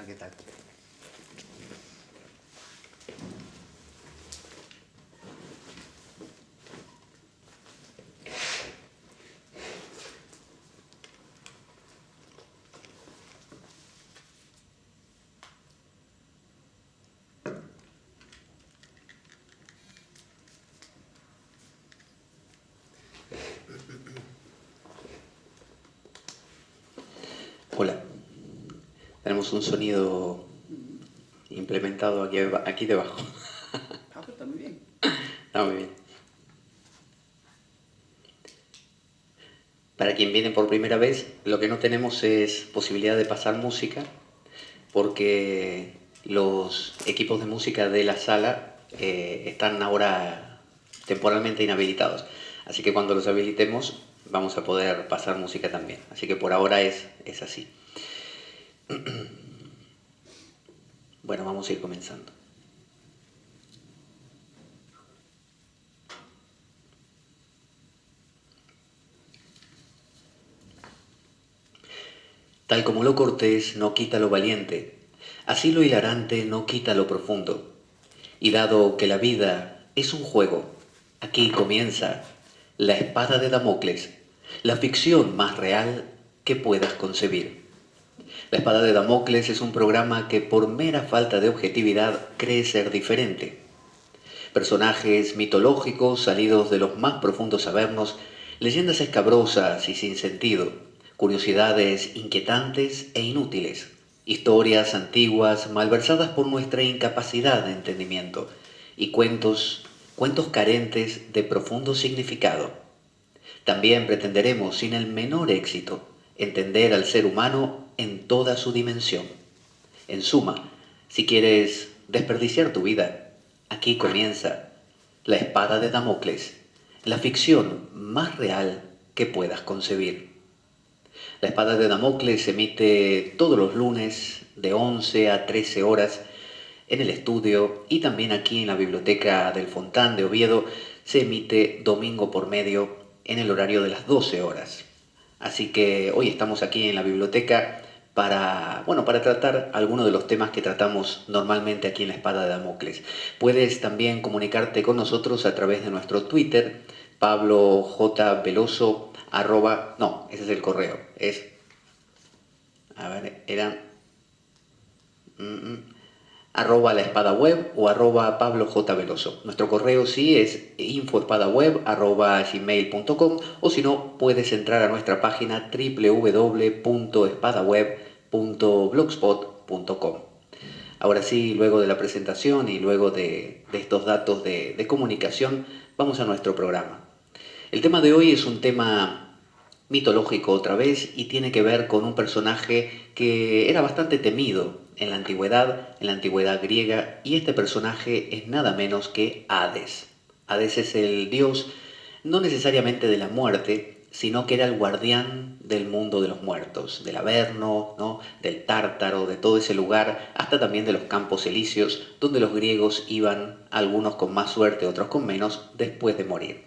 ¿qué tal? Hola, tenemos un sonido implementado aquí debajo. Ah, pero está muy bien. Está muy bien. Para quien viene por primera vez, lo que no tenemos es posibilidad de pasar música porque los equipos de música de la sala están ahora temporalmente inhabilitados. Así que cuando los habilitemos vamos a poder pasar música también. Así que por ahora es así. Bueno, vamos a ir comenzando. Tal como lo cortés no quita lo valiente, así lo hilarante no quita lo profundo. Y dado que la vida es un juego, aquí comienza la espada de Damocles, la ficción más real que puedas concebir. La espada de Damocles es un programa que por mera falta de objetividad cree ser diferente. Personajes mitológicos salidos de los más profundos avernos, leyendas escabrosas y sin sentido, curiosidades inquietantes e inútiles, historias antiguas malversadas por nuestra incapacidad de entendimiento y cuentos carentes de profundo significado. También pretenderemos, sin el menor éxito, entender al ser humano en toda su dimensión. En suma, si quieres desperdiciar tu vida, aquí comienza la espada de Damocles, la ficción más real que puedas concebir. La espada de Damocles se emite todos los lunes de 11 a 13 horas en el estudio y también aquí en la biblioteca del Fontán de Oviedo se emite domingo por medio en el horario de las 12 horas. Así que hoy estamos aquí en la biblioteca para tratar algunos de los temas que tratamos normalmente aquí en la Espada de Damocles. Puedes también comunicarte con nosotros a través de nuestro Twitter, Pablo J. Veloso, no, ese es el correo, era arroba la espada web o arroba Pablo J. Veloso. Nuestro correo sí es infoespadaweb arroba gmail.com o si no puedes entrar a nuestra página www.espadaweb.blogspot.com. Ahora sí, luego de la presentación y luego de estos datos de comunicación, vamos a nuestro programa. El tema de hoy es un tema mitológico otra vez y tiene que ver con un personaje que era bastante temido en la antigüedad griega, y este personaje es nada menos que Hades. Hades es el dios no necesariamente de la muerte, sino que era el guardián del mundo de los muertos, del Averno, ¿no? Del Tártaro, de todo ese lugar, hasta también de los campos elíseos, donde los griegos iban, algunos con más suerte, otros con menos, después de morir.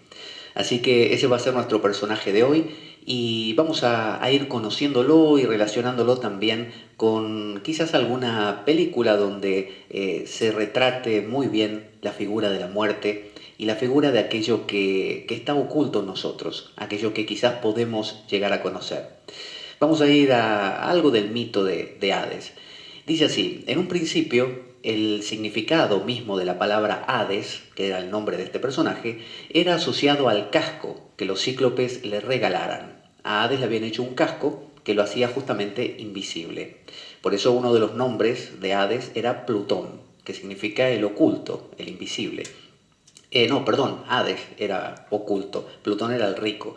Así que ese va a ser nuestro personaje de hoy y vamos a ir conociéndolo y relacionándolo también con quizás alguna película donde se retrate muy bien la figura de la muerte y la figura de aquello que está oculto en nosotros, aquello que quizás podemos llegar a conocer. Vamos a ir a algo del mito de Hades. Dice así, en un principio el significado mismo de la palabra Hades, que era el nombre de este personaje, era asociado al casco que los cíclopes le regalaran. A Hades le habían hecho un casco que lo hacía justamente invisible. Por eso uno de los nombres de Hades era Plutón, que significa el oculto, el invisible. No, perdón, Hades era oculto, Plutón era el rico,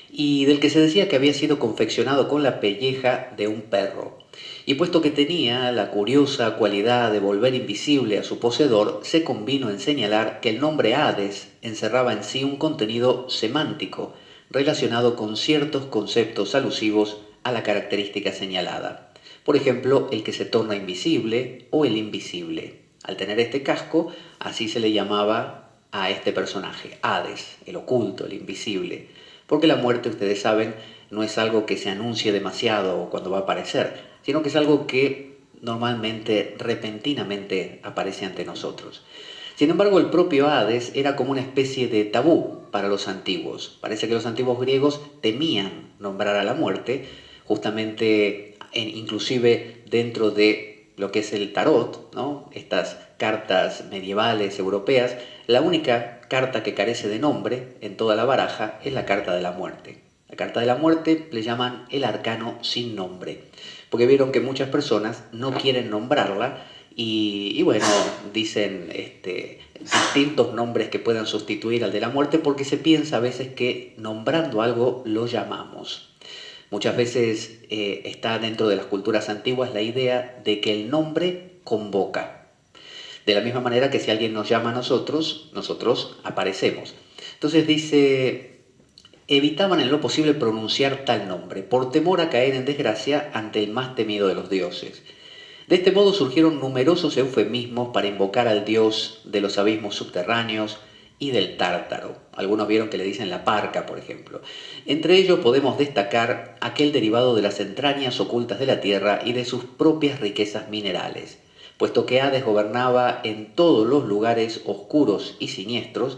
y del que se decía que había sido confeccionado con la pelleja de un perro. Y puesto que tenía la curiosa cualidad de volver invisible a su poseedor, se convino en señalar que el nombre Hades encerraba en sí un contenido semántico relacionado con ciertos conceptos alusivos a la característica señalada. Por ejemplo, el que se torna invisible o el invisible. Al tener este casco, así se le llamaba a este personaje, Hades, el oculto, el invisible. Porque la muerte, ustedes saben, no es algo que se anuncie demasiado cuando va a aparecer, sino que es algo que normalmente, repentinamente aparece ante nosotros. Sin embargo, el propio Hades era como una especie de tabú para los antiguos. Parece que los antiguos griegos temían nombrar a la muerte, justamente, inclusive dentro de lo que es el tarot, ¿no? Estas cartas medievales europeas, la única carta que carece de nombre en toda la baraja es la carta de la muerte. La carta de la muerte le llaman el arcano sin nombre, porque vieron que muchas personas no quieren nombrarla y bueno, dicen distintos nombres que puedan sustituir al de la muerte porque se piensa a veces que nombrando algo lo llamamos. Muchas veces está dentro de las culturas antiguas la idea de que el nombre convoca. De la misma manera que si alguien nos llama a nosotros, nosotros aparecemos. Entonces dice, evitaban en lo posible pronunciar tal nombre, por temor a caer en desgracia ante el más temido de los dioses. De este modo surgieron numerosos eufemismos para invocar al dios de los abismos subterráneos y del Tártaro. Algunos vieron que le dicen la parca, por ejemplo. Entre ellos podemos destacar aquel derivado de las entrañas ocultas de la tierra y de sus propias riquezas minerales. Puesto que Hades gobernaba en todos los lugares oscuros y siniestros,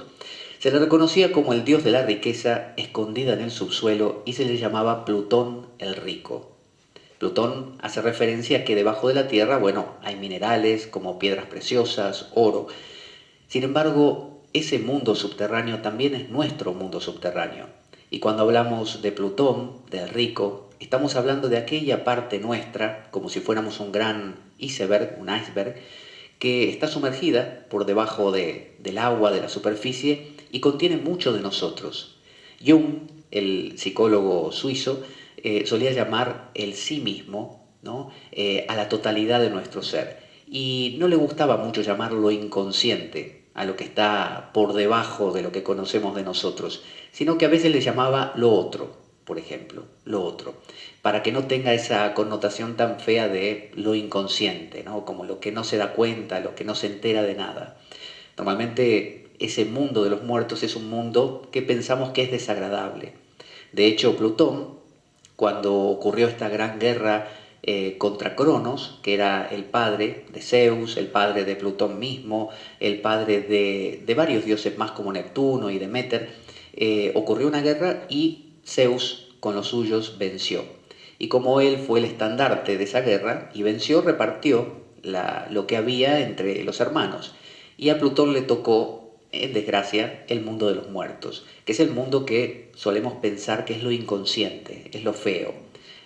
se le reconocía como el dios de la riqueza escondida en el subsuelo y se le llamaba Plutón el Rico. Plutón hace referencia a que debajo de la Tierra, bueno, hay minerales como piedras preciosas, oro. Sin embargo, ese mundo subterráneo también es nuestro mundo subterráneo. Y cuando hablamos de Plutón, del rico, estamos hablando de aquella parte nuestra, como si fuéramos un gran iceberg, un iceberg, que está sumergida por debajo del agua, de la superficie, y contiene mucho de nosotros. Jung, el psicólogo suizo, solía llamar el sí mismo, ¿no? A la totalidad de nuestro ser. Y no le gustaba mucho llamarlo inconsciente, a lo que está por debajo de lo que conocemos de nosotros, sino que a veces le llamaba lo otro, por ejemplo, lo otro, para que no tenga esa connotación tan fea de lo inconsciente, ¿no? Como lo que no se da cuenta, lo que no se entera de nada. Normalmente ese mundo de los muertos es un mundo que pensamos que es desagradable. De hecho, Plutón, cuando ocurrió esta gran guerra contra Cronos, que era el padre de Zeus, el padre de Plutón mismo, el padre de varios dioses más como Neptuno y Deméter, ocurrió una guerra y Zeus con los suyos venció. Y como él fue el estandarte de esa guerra y venció, repartió lo que había entre los hermanos. Y a Plutón le tocó, en desgracia, el mundo de los muertos, que es el mundo que solemos pensar que es lo inconsciente, es lo feo.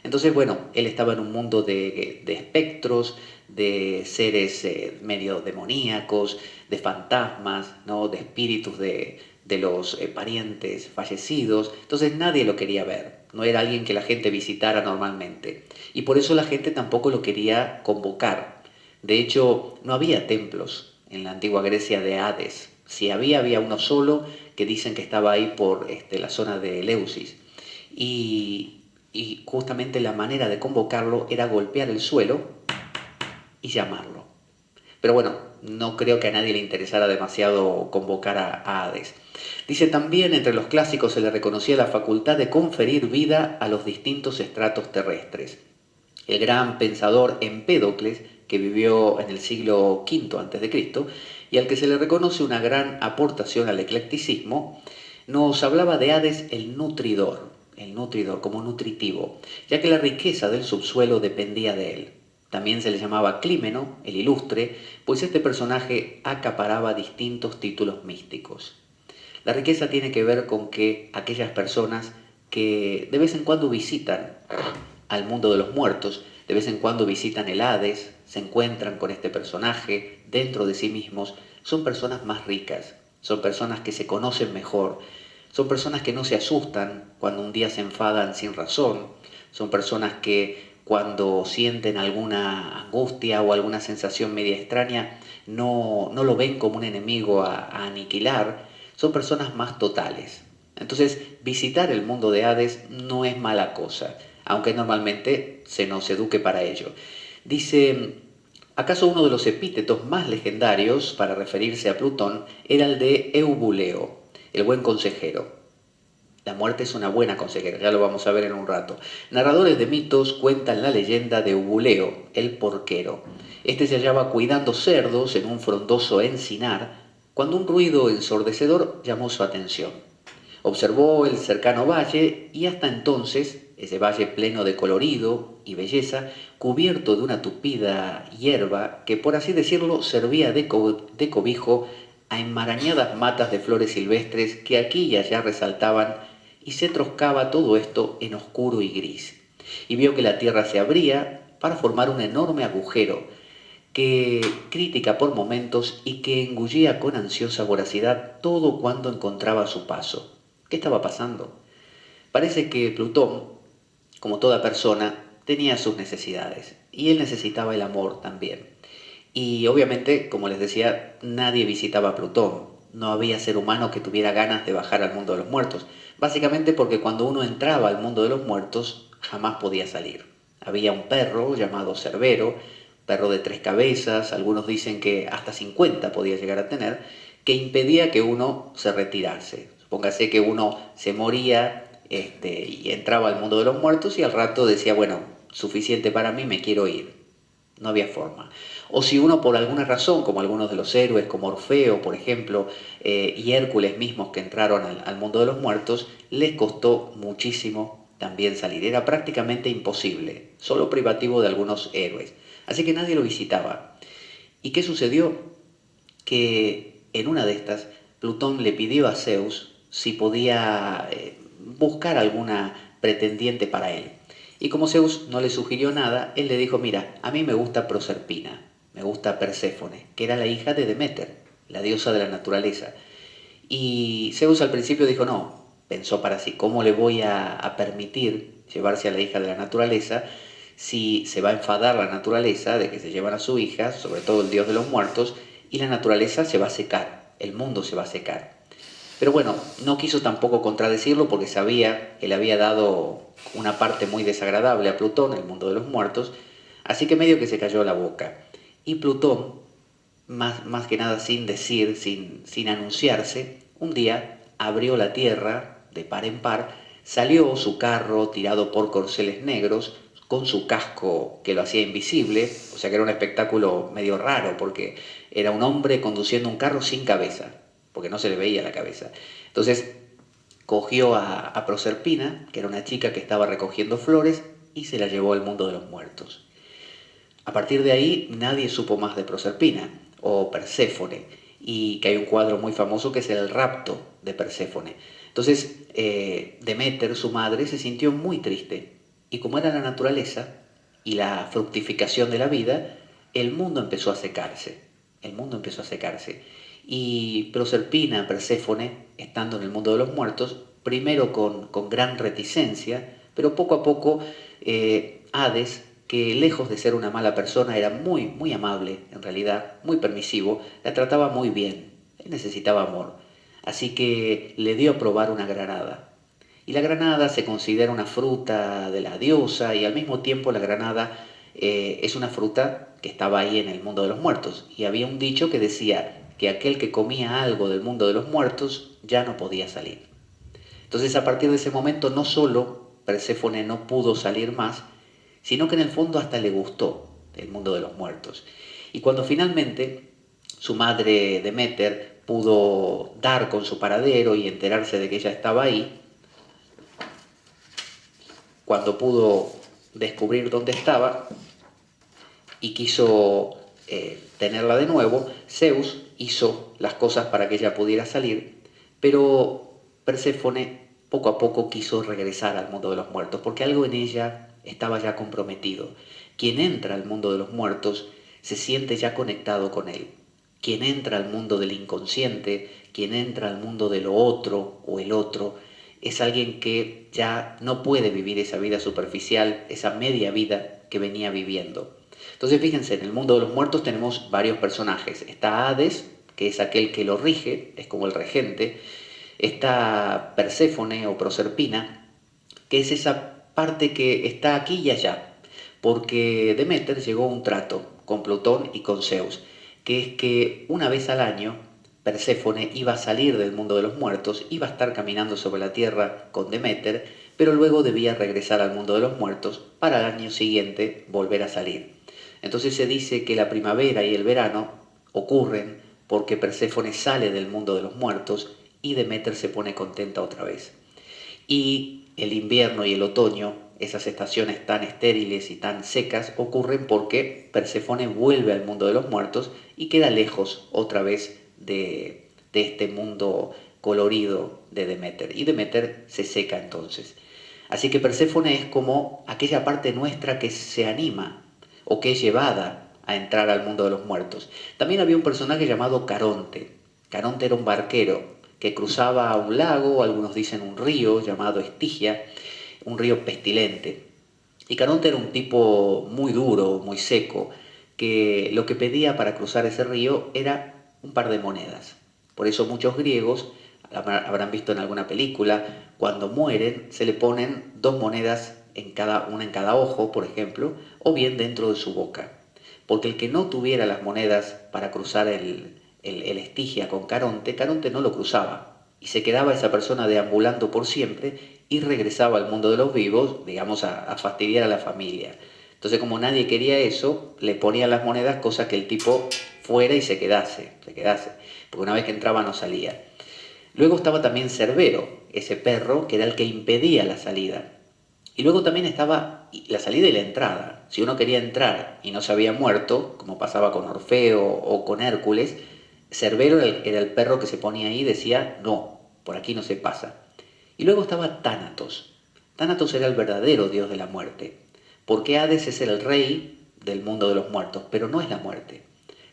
Entonces, bueno, él estaba en un mundo de espectros, de seres medio demoníacos, de fantasmas, ¿no? De espíritus de los parientes fallecidos. Entonces nadie lo quería ver, no era alguien que la gente visitara normalmente. Y por eso la gente tampoco lo quería convocar. De hecho, no había templos en la antigua Grecia de Hades. Si había, había uno solo que dicen que estaba ahí por la zona de Eleusis. Y justamente la manera de convocarlo era golpear el suelo y llamarlo. Pero bueno, no creo que a nadie le interesara demasiado convocar a Hades. Dice también, entre los clásicos se le reconocía la facultad de conferir vida a los distintos estratos terrestres. El gran pensador Empédocles, que vivió en el siglo V a.C., y al que se le reconoce una gran aportación al eclecticismo, nos hablaba de Hades el nutridor como nutritivo, ya que la riqueza del subsuelo dependía de él. También se le llamaba Clímeno, el ilustre, pues este personaje acaparaba distintos títulos místicos. La riqueza tiene que ver con que aquellas personas que de vez en cuando visitan al mundo de los muertos, de vez en cuando visitan el Hades, se encuentran con este personaje dentro de sí mismos, son personas más ricas, son personas que se conocen mejor, son personas que no se asustan cuando un día se enfadan sin razón, son personas que cuando sienten alguna angustia o alguna sensación media extraña no lo ven como un enemigo a aniquilar, son personas más totales. Entonces, visitar el mundo de Hades no es mala cosa, aunque normalmente se nos eduque para ello. Dice, ¿acaso uno de los epítetos más legendarios para referirse a Plutón era el de Eubuleo, el buen consejero? La muerte es una buena consejera, ya lo vamos a ver en un rato. Narradores de mitos cuentan la leyenda de Ubuleo, el porquero. Este se hallaba cuidando cerdos en un frondoso encinar cuando un ruido ensordecedor llamó su atención. Observó el cercano valle y hasta entonces, ese valle pleno de colorido y belleza, cubierto de una tupida hierba que, por así decirlo, servía de cobijo a enmarañadas matas de flores silvestres que aquí y allá resaltaban, y se troscaba todo esto en oscuro y gris. Y vio que la tierra se abría para formar un enorme agujero, que crítica por momentos y que engullía con ansiosa voracidad todo cuanto encontraba a su paso. ¿Qué estaba pasando? Parece que Plutón, como toda persona, tenía sus necesidades y él necesitaba el amor también. Y obviamente, como les decía, nadie visitaba a Plutón. No había ser humano que tuviera ganas de bajar al mundo de los muertos. Básicamente porque cuando uno entraba al mundo de los muertos, jamás podía salir. Había un perro llamado Cerbero, perro de 3 cabezas, algunos dicen que hasta 50 podía llegar a tener, que impedía que uno se retirase. Supóngase que uno se moría y entraba al mundo de los muertos y al rato decía, bueno, suficiente para mí, me quiero ir. No había forma. O si uno por alguna razón, como algunos de los héroes, como Orfeo, por ejemplo, y Hércules mismos que entraron al mundo de los muertos, les costó muchísimo también salir. Era prácticamente imposible, solo privativo de algunos héroes. Así que nadie lo visitaba. ¿Y qué sucedió? Que en una de estas, Plutón le pidió a Zeus si podía buscar alguna pretendiente para él. Y como Zeus no le sugirió nada, él le dijo, mira, a mí me gusta Proserpina, me gusta Perséfone, que era la hija de Deméter, la diosa de la naturaleza. Y Zeus al principio dijo, no, pensó para sí, ¿cómo le voy a permitir llevarse a la hija de la naturaleza si se va a enfadar la naturaleza de que se llevan a su hija, sobre todo el dios de los muertos, y la naturaleza se va a secar, el mundo se va a secar? Pero bueno, no quiso tampoco contradecirlo porque sabía que le había dado una parte muy desagradable a Plutón, el mundo de los muertos, así que medio que se cayó la boca. Y Plutón, más que nada sin decir, sin anunciarse, un día abrió la tierra de par en par, salió su carro tirado por corceles negros, con su casco que lo hacía invisible, o sea que era un espectáculo medio raro porque era un hombre conduciendo un carro sin cabeza, porque no se le veía la cabeza. Entonces cogió a Proserpina, que era una chica que estaba recogiendo flores, y se la llevó al mundo de los muertos. A partir de ahí nadie supo más de Proserpina o Perséfone, y que hay un cuadro muy famoso que es el rapto de Perséfone. Entonces Deméter, su madre, se sintió muy triste, y como era la naturaleza y la fructificación de la vida, el mundo empezó a secarse, el mundo empezó a secarse. Y Proserpina, Perséfone, estando en el mundo de los muertos, primero con gran reticencia, pero poco a poco Hades, que lejos de ser una mala persona, era muy amable, en realidad, muy permisivo, la trataba muy bien. Él necesitaba amor. Así que le dio a probar una granada. Y la granada se considera una fruta de la diosa y al mismo tiempo la granada es una fruta que estaba ahí en el mundo de los muertos. Y había un dicho que decía que aquel que comía algo del mundo de los muertos ya no podía salir. Entonces a partir de ese momento no solo Perséfone no pudo salir más, sino que en el fondo hasta le gustó el mundo de los muertos. Y cuando finalmente su madre Deméter pudo dar con su paradero y enterarse de que ella estaba ahí, cuando pudo descubrir dónde estaba y quiso tenerla de nuevo, Zeus hizo las cosas para que ella pudiera salir, pero Perséfone poco a poco quiso regresar al mundo de los muertos, porque algo en ella estaba ya comprometido. Quien entra al mundo de los muertos se siente ya conectado con él. Quien entra al mundo del inconsciente, quien entra al mundo de lo otro o el otro, es alguien que ya no puede vivir esa vida superficial, esa media vida que venía viviendo. Entonces fíjense, en el mundo de los muertos tenemos varios personajes. Está Hades, que es aquel que lo rige, es como el regente. Está Perséfone o Proserpina, que es esa parte que está aquí y allá, porque Deméter llegó a un trato con Plutón y con Zeus, que es que una vez al año Perséfone iba a salir del mundo de los muertos, iba a estar caminando sobre la tierra con Deméter, pero luego debía regresar al mundo de los muertos para al año siguiente volver a salir. Entonces se dice que la primavera y el verano ocurren porque Perséfone sale del mundo de los muertos y Deméter se pone contenta otra vez. Y el invierno y el otoño, esas estaciones tan estériles y tan secas, ocurren porque Perséfone vuelve al mundo de los muertos y queda lejos otra vez de este mundo colorido de Deméter. Y Deméter se seca entonces. Así que Perséfone es como aquella parte nuestra que se anima o que es llevada a entrar al mundo de los muertos. También había un personaje llamado Caronte. Caronte era un barquero que cruzaba un lago, algunos dicen un río llamado Estigia, un río pestilente. Y Caronte era un tipo muy duro, muy seco, que lo que pedía para cruzar ese río era un par de monedas. Por eso muchos griegos, habrán visto en alguna película, cuando mueren se le ponen dos monedas una en cada ojo, por ejemplo, o bien dentro de su boca. Porque el que no tuviera las monedas para cruzar el Estigia con Caronte, Caronte no lo cruzaba. Y se quedaba esa persona deambulando por siempre y regresaba al mundo de los vivos, digamos, a fastidiar a la familia. Entonces, como nadie quería eso, le ponían las monedas, cosa que el tipo fuera y se quedase, porque una vez que entraba no salía. Luego estaba también Cerbero, ese perro que era el que impedía la salida. Y luego también estaba la salida y la entrada. Si uno quería entrar y no se había muerto, como pasaba con Orfeo o con Hércules, Cerbero era el perro que se ponía ahí y decía, no, por aquí no se pasa. Y luego estaba Tánatos. Tánatos era el verdadero dios de la muerte, porque Hades es el rey del mundo de los muertos, pero no es la muerte.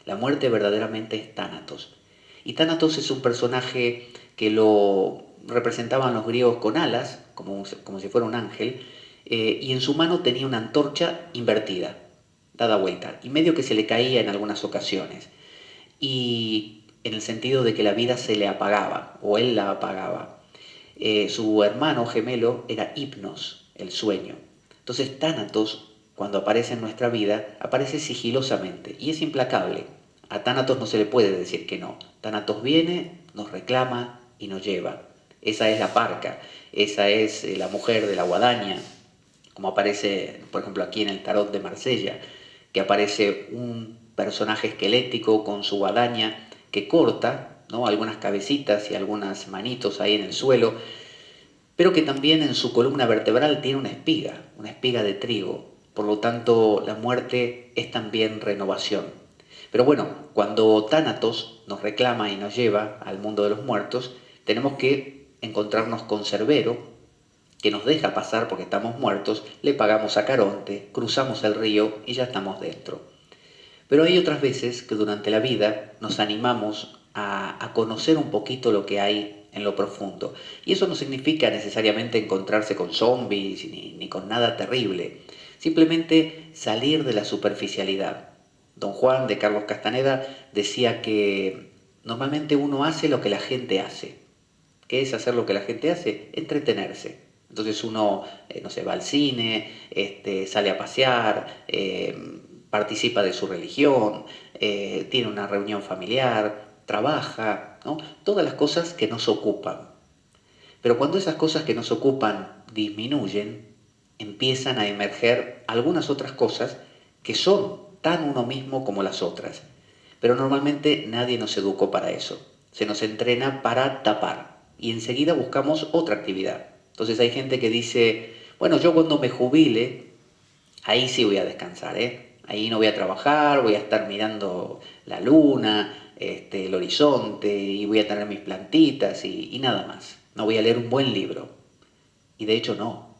La muerte verdaderamente es Tánatos. Y Tánatos es un personaje que lo representaban los griegos con alas, como si fuera un ángel, y en su mano tenía una antorcha invertida, dada vuelta, y medio que se le caía en algunas ocasiones. Y en el sentido de que la vida se le apagaba, o él la apagaba. Su hermano gemelo era Hipnos, el sueño. Entonces Tánatos, cuando aparece en nuestra vida, aparece sigilosamente y es implacable. A Tánatos no se le puede decir que no. Tánatos viene, nos reclama y nos lleva. Esa es la parca, esa es la mujer de la guadaña, como aparece, por ejemplo, aquí en el tarot de Marsella, que aparece un personaje esquelético con su guadaña que corta, ¿no?, algunas cabecitas y algunas manitos ahí en el suelo, pero que también en su columna vertebral tiene una espiga de trigo. Por lo tanto, la muerte es también renovación. Pero bueno, cuando Tánatos nos reclama y nos lleva al mundo de los muertos, tenemos que encontrarnos con Cerbero, que nos deja pasar porque estamos muertos, le pagamos a Caronte, cruzamos el río y ya estamos dentro. Pero hay otras veces que durante la vida nos animamos a conocer un poquito lo que hay en lo profundo. Y eso no significa necesariamente encontrarse con zombies ni con nada terrible. Simplemente salir de la superficialidad. Don Juan de Carlos Castaneda decía que normalmente uno hace lo que la gente hace. ¿Qué es hacer lo que la gente hace? Entretenerse. Entonces uno, no sé, va al cine, sale a pasear, participa de su religión, tiene una reunión familiar, trabaja, ¿no? Todas las cosas que nos ocupan. Pero cuando esas cosas que nos ocupan disminuyen, empiezan a emerger algunas otras cosas que son tan uno mismo como las otras. Pero normalmente nadie nos educó para eso. Se nos entrena para tapar y enseguida buscamos otra actividad. Entonces hay gente que dice, bueno, yo cuando me jubile, ahí sí voy a descansar, ¿eh? Ahí no voy a trabajar, voy a estar mirando la luna, el horizonte, y voy a tener mis plantitas y nada más. No voy a leer un buen libro. Y de hecho no.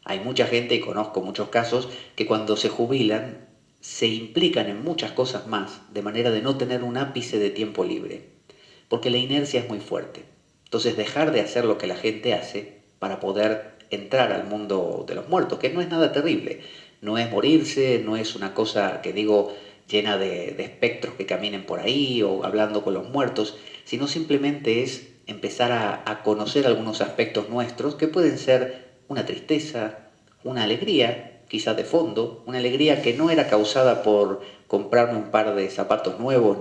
Hay mucha gente, y conozco muchos casos, que cuando se jubilan se implican en muchas cosas más, de manera de no tener un ápice de tiempo libre. Porque la inercia es muy fuerte. Entonces dejar de hacer lo que la gente hace para poder entrar al mundo de los muertos, que no es nada terrible. No es morirse, no es una cosa que digo llena de espectros que caminen por ahí o hablando con los muertos, sino simplemente es empezar a conocer algunos aspectos nuestros que pueden ser una tristeza, una alegría, quizás de fondo, una alegría que no era causada por comprarme un par de zapatos nuevos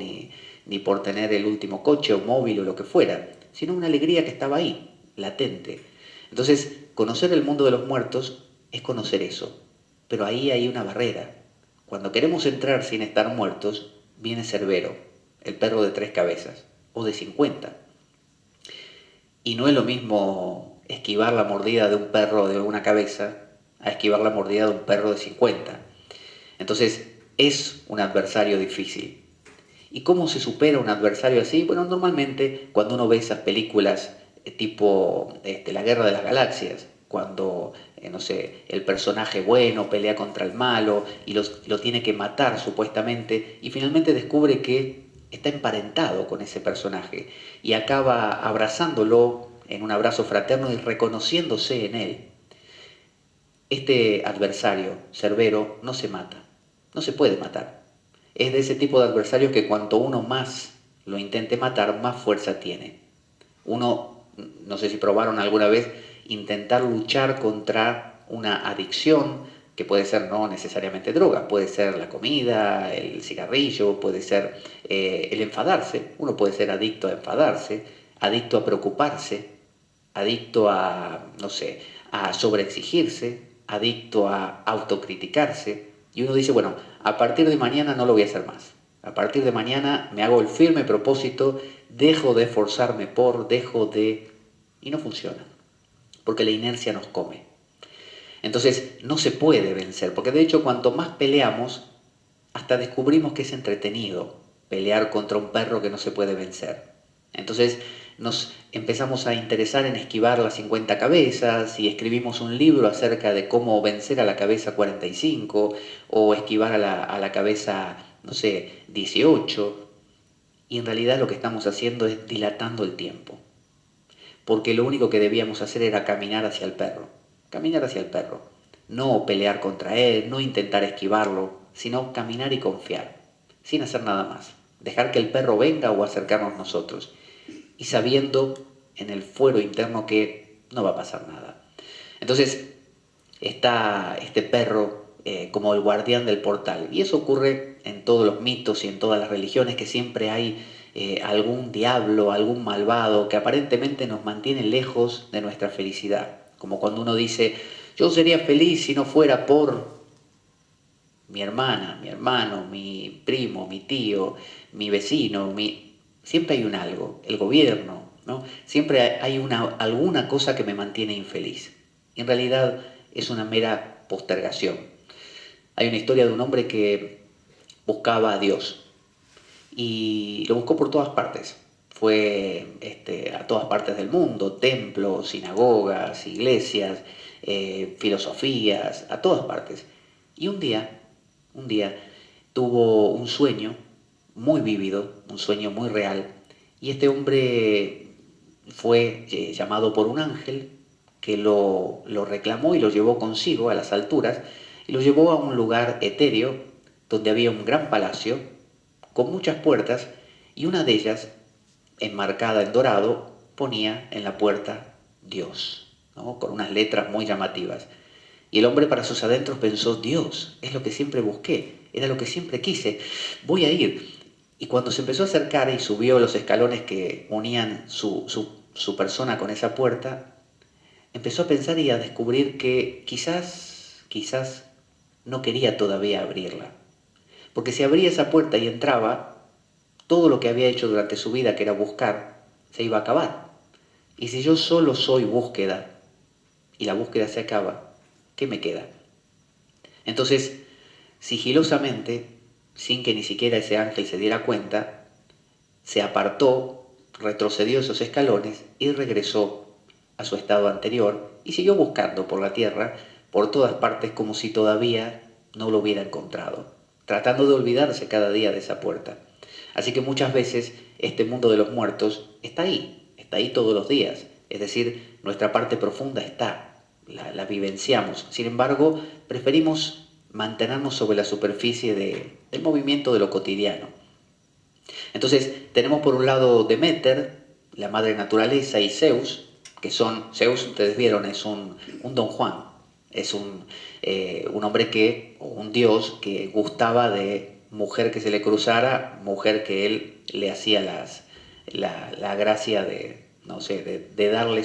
ni por tener el último coche o móvil o lo que fuera, sino una alegría que estaba ahí, latente. Entonces, conocer el mundo de los muertos es conocer eso, pero ahí hay una barrera. Cuando queremos entrar sin estar muertos, viene Cerbero, el perro de 3 cabezas, o de 50. Y no es lo mismo esquivar la mordida de un perro de una cabeza a esquivar la mordida de un perro de 50. Entonces, es un adversario difícil. ¿Y cómo se supera un adversario así? Bueno, normalmente cuando uno ve esas películas tipo La Guerra de las Galaxias, cuando, no sé, el personaje bueno pelea contra el malo y lo tiene que matar supuestamente y finalmente descubre que está emparentado con ese personaje y acaba abrazándolo en un abrazo fraterno y reconociéndose en él. Este adversario, Cerbero, no se mata, no se puede matar. Es de ese tipo de adversarios que cuanto uno más lo intente matar, más fuerza tiene. Uno, no sé si probaron alguna vez, intentar luchar contra una adicción, que puede ser no necesariamente droga, puede ser la comida, el cigarrillo, puede ser el enfadarse. Uno puede ser adicto a enfadarse, adicto a preocuparse, adicto a, no sé, a sobreexigirse, adicto a autocriticarse. Y uno dice, bueno, a partir de mañana no lo voy a hacer más. A partir de mañana me hago el firme propósito, dejo de esforzarme por, dejo de... Y no funciona, porque la inercia nos come. Entonces no se puede vencer, porque de hecho cuanto más peleamos, hasta descubrimos que es entretenido pelear contra un perro que no se puede vencer. Entonces nos empezamos a interesar en esquivar las 50 cabezas y escribimos un libro acerca de cómo vencer a la cabeza 45 o esquivar a la cabeza, no sé, 18. Y en realidad lo que estamos haciendo es dilatando el tiempo. Porque lo único que debíamos hacer era caminar hacia el perro. Caminar hacia el perro. No pelear contra él, no intentar esquivarlo, sino caminar y confiar, sin hacer nada más. Dejar que el perro venga o acercarnos nosotros. Y sabiendo en el fuero interno que no va a pasar nada. Entonces está este perro como el guardián del portal. Y eso ocurre en todos los mitos y en todas las religiones, que siempre hay algún diablo, algún malvado que aparentemente nos mantiene lejos de nuestra felicidad. Como cuando uno dice, yo sería feliz si no fuera por mi hermana, mi hermano, mi primo, mi tío, mi vecino, siempre hay un algo, el gobierno, ¿no? Siempre hay alguna cosa que me mantiene infeliz. Y en realidad es una mera postergación. Hay una historia de un hombre que buscaba a Dios y lo buscó por todas partes. Fue a todas partes del mundo, templos, sinagogas, iglesias, filosofías, a todas partes. Y un día tuvo un sueño muy vívido, un sueño muy real, y este hombre fue llamado por un ángel que lo reclamó y lo llevó consigo a las alturas y lo llevó a un lugar etéreo donde había un gran palacio con muchas puertas y una de ellas, enmarcada en dorado, ponía en la puerta Dios, ¿no? Con unas letras muy llamativas. Y el hombre para sus adentros pensó, Dios, es lo que siempre busqué, era lo que siempre quise, voy a ir. Y cuando se empezó a acercar y subió los escalones que unían su persona con esa puerta, empezó a pensar y a descubrir que quizás no quería todavía abrirla. Porque si abría esa puerta y entraba, todo lo que había hecho durante su vida, que era buscar, se iba a acabar. Y si yo solo soy búsqueda y la búsqueda se acaba, ¿qué me queda? Entonces, sigilosamente, sin que ni siquiera ese ángel se diera cuenta, se apartó, retrocedió esos escalones y regresó a su estado anterior y siguió buscando por la tierra, por todas partes, como si todavía no lo hubiera encontrado, tratando de olvidarse cada día de esa puerta. Así que muchas veces este mundo de los muertos está ahí todos los días, es decir, nuestra parte profunda está, la vivenciamos. Sin embargo, preferimos mantenernos sobre la superficie del movimiento de lo cotidiano. Entonces tenemos por un lado Deméter, la madre naturaleza, y Zeus, que son, Zeus ustedes vieron, es un don Juan, es un hombre o un dios que gustaba de mujer que se le cruzara, mujer que él le hacía la gracia de, no sé, de darle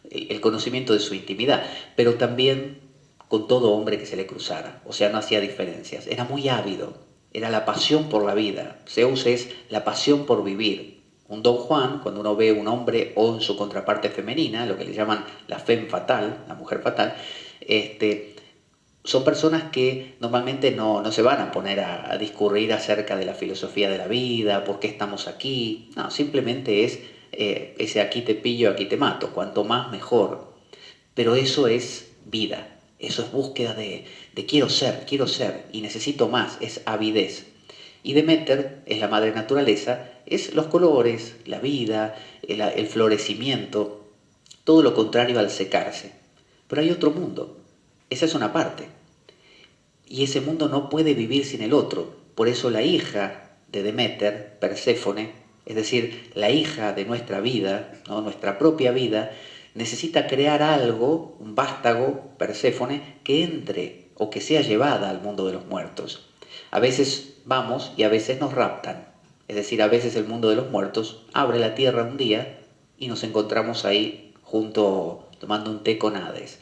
el conocimiento de su intimidad, pero también con todo hombre que se le cruzara, o sea, no hacía diferencias, era muy ávido, era la pasión por la vida. Zeus es la pasión por vivir. Un Don Juan, cuando uno ve un hombre o en su contraparte femenina, lo que le llaman la femme fatale, la mujer fatal, son personas que normalmente no se van a poner a discurrir acerca de la filosofía de la vida, por qué estamos aquí. No, simplemente es ese aquí te pillo, aquí te mato, cuanto más mejor. Pero eso es vida, eso es búsqueda de quiero ser y necesito más, es avidez. Y Deméter es la madre naturaleza, es los colores, la vida, el florecimiento, todo lo contrario al secarse. Pero hay otro mundo, esa es una parte. Y ese mundo no puede vivir sin el otro. Por eso la hija de Deméter, Perséfone, es decir, la hija de nuestra vida, ¿no? Nuestra propia vida, necesita crear algo, un vástago, Perséfone, que entre o que sea llevada al mundo de los muertos. A veces vamos y a veces nos raptan. Es decir, a veces el mundo de los muertos abre la tierra un día y nos encontramos ahí junto tomando un té con Hades.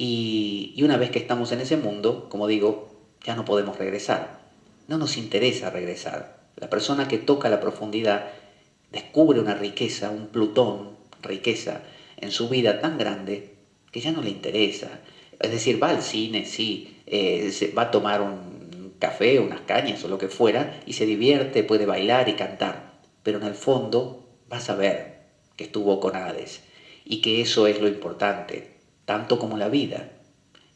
Y una vez que estamos en ese mundo, como digo, ya no podemos regresar. No nos interesa regresar. La persona que toca la profundidad descubre una riqueza, un Plutón, riqueza, en su vida tan grande que ya no le interesa. Es decir, va al cine, sí, va a tomar un café, unas cañas o lo que fuera, y se divierte, puede bailar y cantar. Pero en el fondo va a saber que estuvo con Hades y que eso es lo importante, tanto como la vida.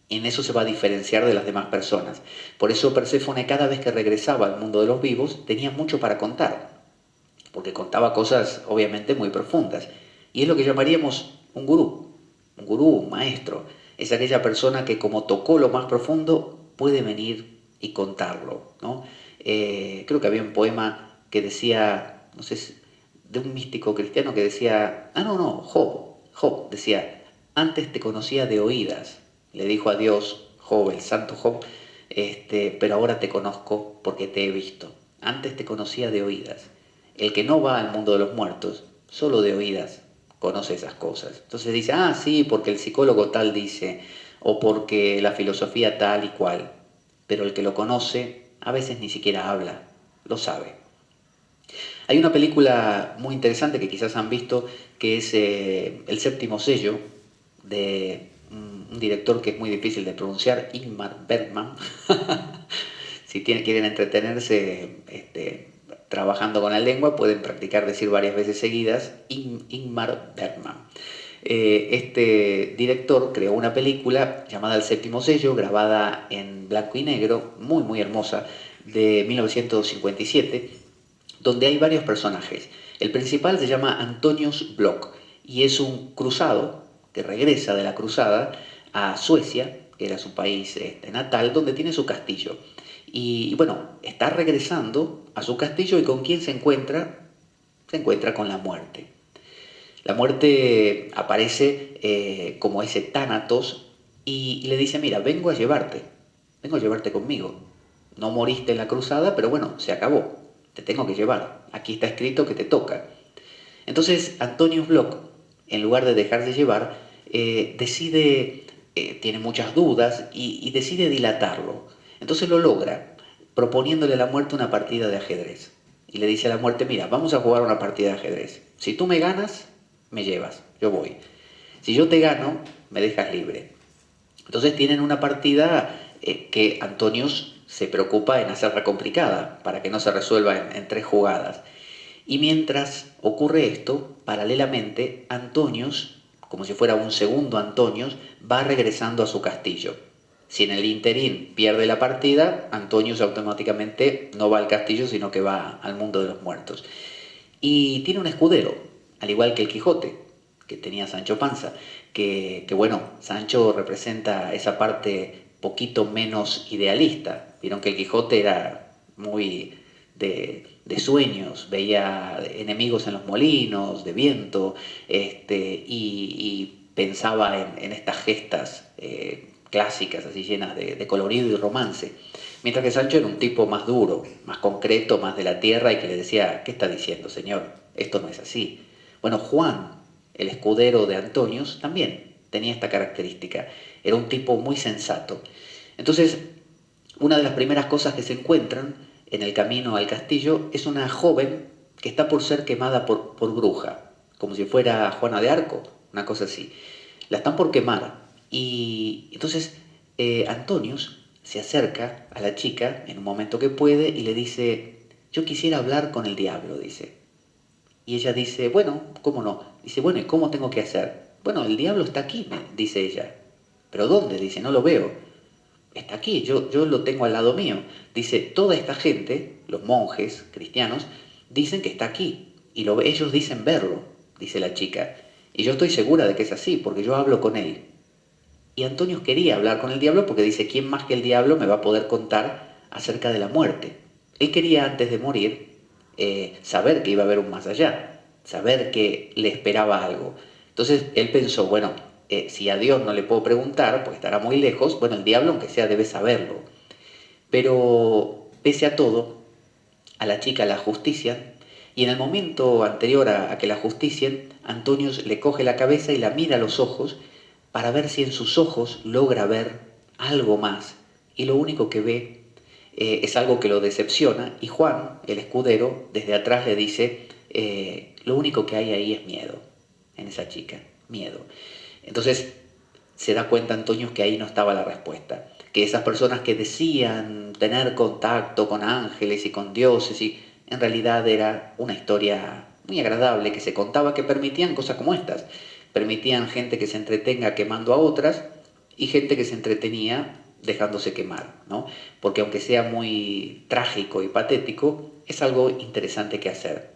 Y en eso se va a diferenciar de las demás personas. Por eso Perséfone, cada vez que regresaba al mundo de los vivos, tenía mucho para contar, porque contaba cosas obviamente muy profundas. Y es lo que llamaríamos un gurú, un maestro. Es aquella persona que, como tocó lo más profundo, puede venir y contarlo, ¿no? Creo que había un poema que decía, no sé, de un místico cristiano que decía, Job decía, antes te conocía de oídas, le dijo a Dios, Job, el santo Job, pero ahora te conozco porque te he visto. Antes te conocía de oídas. El que no va al mundo de los muertos, solo de oídas, conoce esas cosas. Entonces dice, ah, sí, porque el psicólogo tal dice, o porque la filosofía tal y cual. Pero el que lo conoce, a veces ni siquiera habla, lo sabe. Hay una película muy interesante que quizás han visto, que es El séptimo sello, de un director que es muy difícil de pronunciar, Ingmar Bergman. Si quieren entretenerse trabajando con la lengua, pueden practicar decir varias veces seguidas Ingmar Bergman. Este director creó una película llamada El séptimo sello, grabada en blanco y negro, muy muy hermosa, de 1957, donde hay varios personajes. El principal se llama Antonius Block y es un cruzado que regresa de la cruzada a Suecia, que era su país natal, donde tiene su castillo. Y bueno, está regresando a su castillo y ¿con quién se encuentra? Se encuentra con la muerte. La muerte aparece como ese Tánatos y le dice, mira, vengo a llevarte conmigo. No moriste en la cruzada, pero bueno, se acabó, te tengo que llevar. Aquí está escrito que te toca. Entonces Antonius Block, en lugar de dejarse llevar, tiene muchas dudas y decide dilatarlo. Entonces lo logra, proponiéndole a la muerte una partida de ajedrez. Y le dice a la muerte, mira, vamos a jugar una partida de ajedrez. Si tú me ganas, me llevas, yo voy. Si yo te gano, me dejas libre. Entonces tienen una partida que Antonius se preocupa en hacerla complicada, para que no se resuelva en 3 jugadas. Y mientras ocurre esto, paralelamente, Antonius, como si fuera un segundo Antonius, va regresando a su castillo. Si en el interín pierde la partida, Antonius automáticamente no va al castillo, sino que va al mundo de los muertos. Y tiene un escudero, al igual que el Quijote, que tenía Sancho Panza, que bueno, Sancho representa esa parte poquito menos idealista. Vieron que el Quijote era muy de sueños, veía enemigos en los molinos, de viento, y pensaba en estas gestas clásicas, así llenas de colorido y romance. Mientras que Sancho era un tipo más duro, más concreto, más de la tierra y que le decía, ¿qué está diciendo, señor? Esto no es así. Bueno, Juan, el escudero de Antonius, también tenía esta característica. Era un tipo muy sensato. Entonces, una de las primeras cosas que se encuentran en el camino al castillo es una joven que está por ser quemada por bruja, como si fuera Juana de Arco, una cosa así. La están por quemar. Y entonces Antonius se acerca a la chica en un momento que puede y le dice, yo quisiera hablar con el diablo, dice. Y ella dice, bueno, ¿cómo no? Dice, bueno, ¿y cómo tengo que hacer? Bueno, el diablo está aquí, dice ella. ¿Pero dónde? Dice, no lo veo. Está aquí, yo lo tengo al lado mío. Dice, toda esta gente, los monjes cristianos, dicen que está aquí. Y ellos dicen verlo, dice la chica. Y yo estoy segura de que es así, porque yo hablo con él. Y Antonio quería hablar con el diablo porque dice, ¿quién más que el diablo me va a poder contar acerca de la muerte? Él quería antes de morir saber que iba a haber un más allá, saber que le esperaba algo. Entonces él pensó, bueno, si a Dios no le puedo preguntar, porque estará muy lejos, bueno, el diablo aunque sea debe saberlo. Pero pese a todo, a la chica la justician y en el momento anterior a que la justicien, Antonio le coge la cabeza y la mira a los ojos para ver si en sus ojos logra ver algo más. Y lo único que ve es algo que lo decepciona y Juan, el escudero, desde atrás le dice, lo único que hay ahí es miedo en esa chica, miedo. Entonces se da cuenta Antonio que ahí no estaba la respuesta, que esas personas que decían tener contacto con ángeles y con dioses, y en realidad era una historia muy agradable que se contaba que permitían cosas como estas, permitían gente que se entretenga quemando a otras y gente que se entretenía dejándose quemar, ¿no? Porque aunque sea muy trágico y patético, es algo interesante que hacer.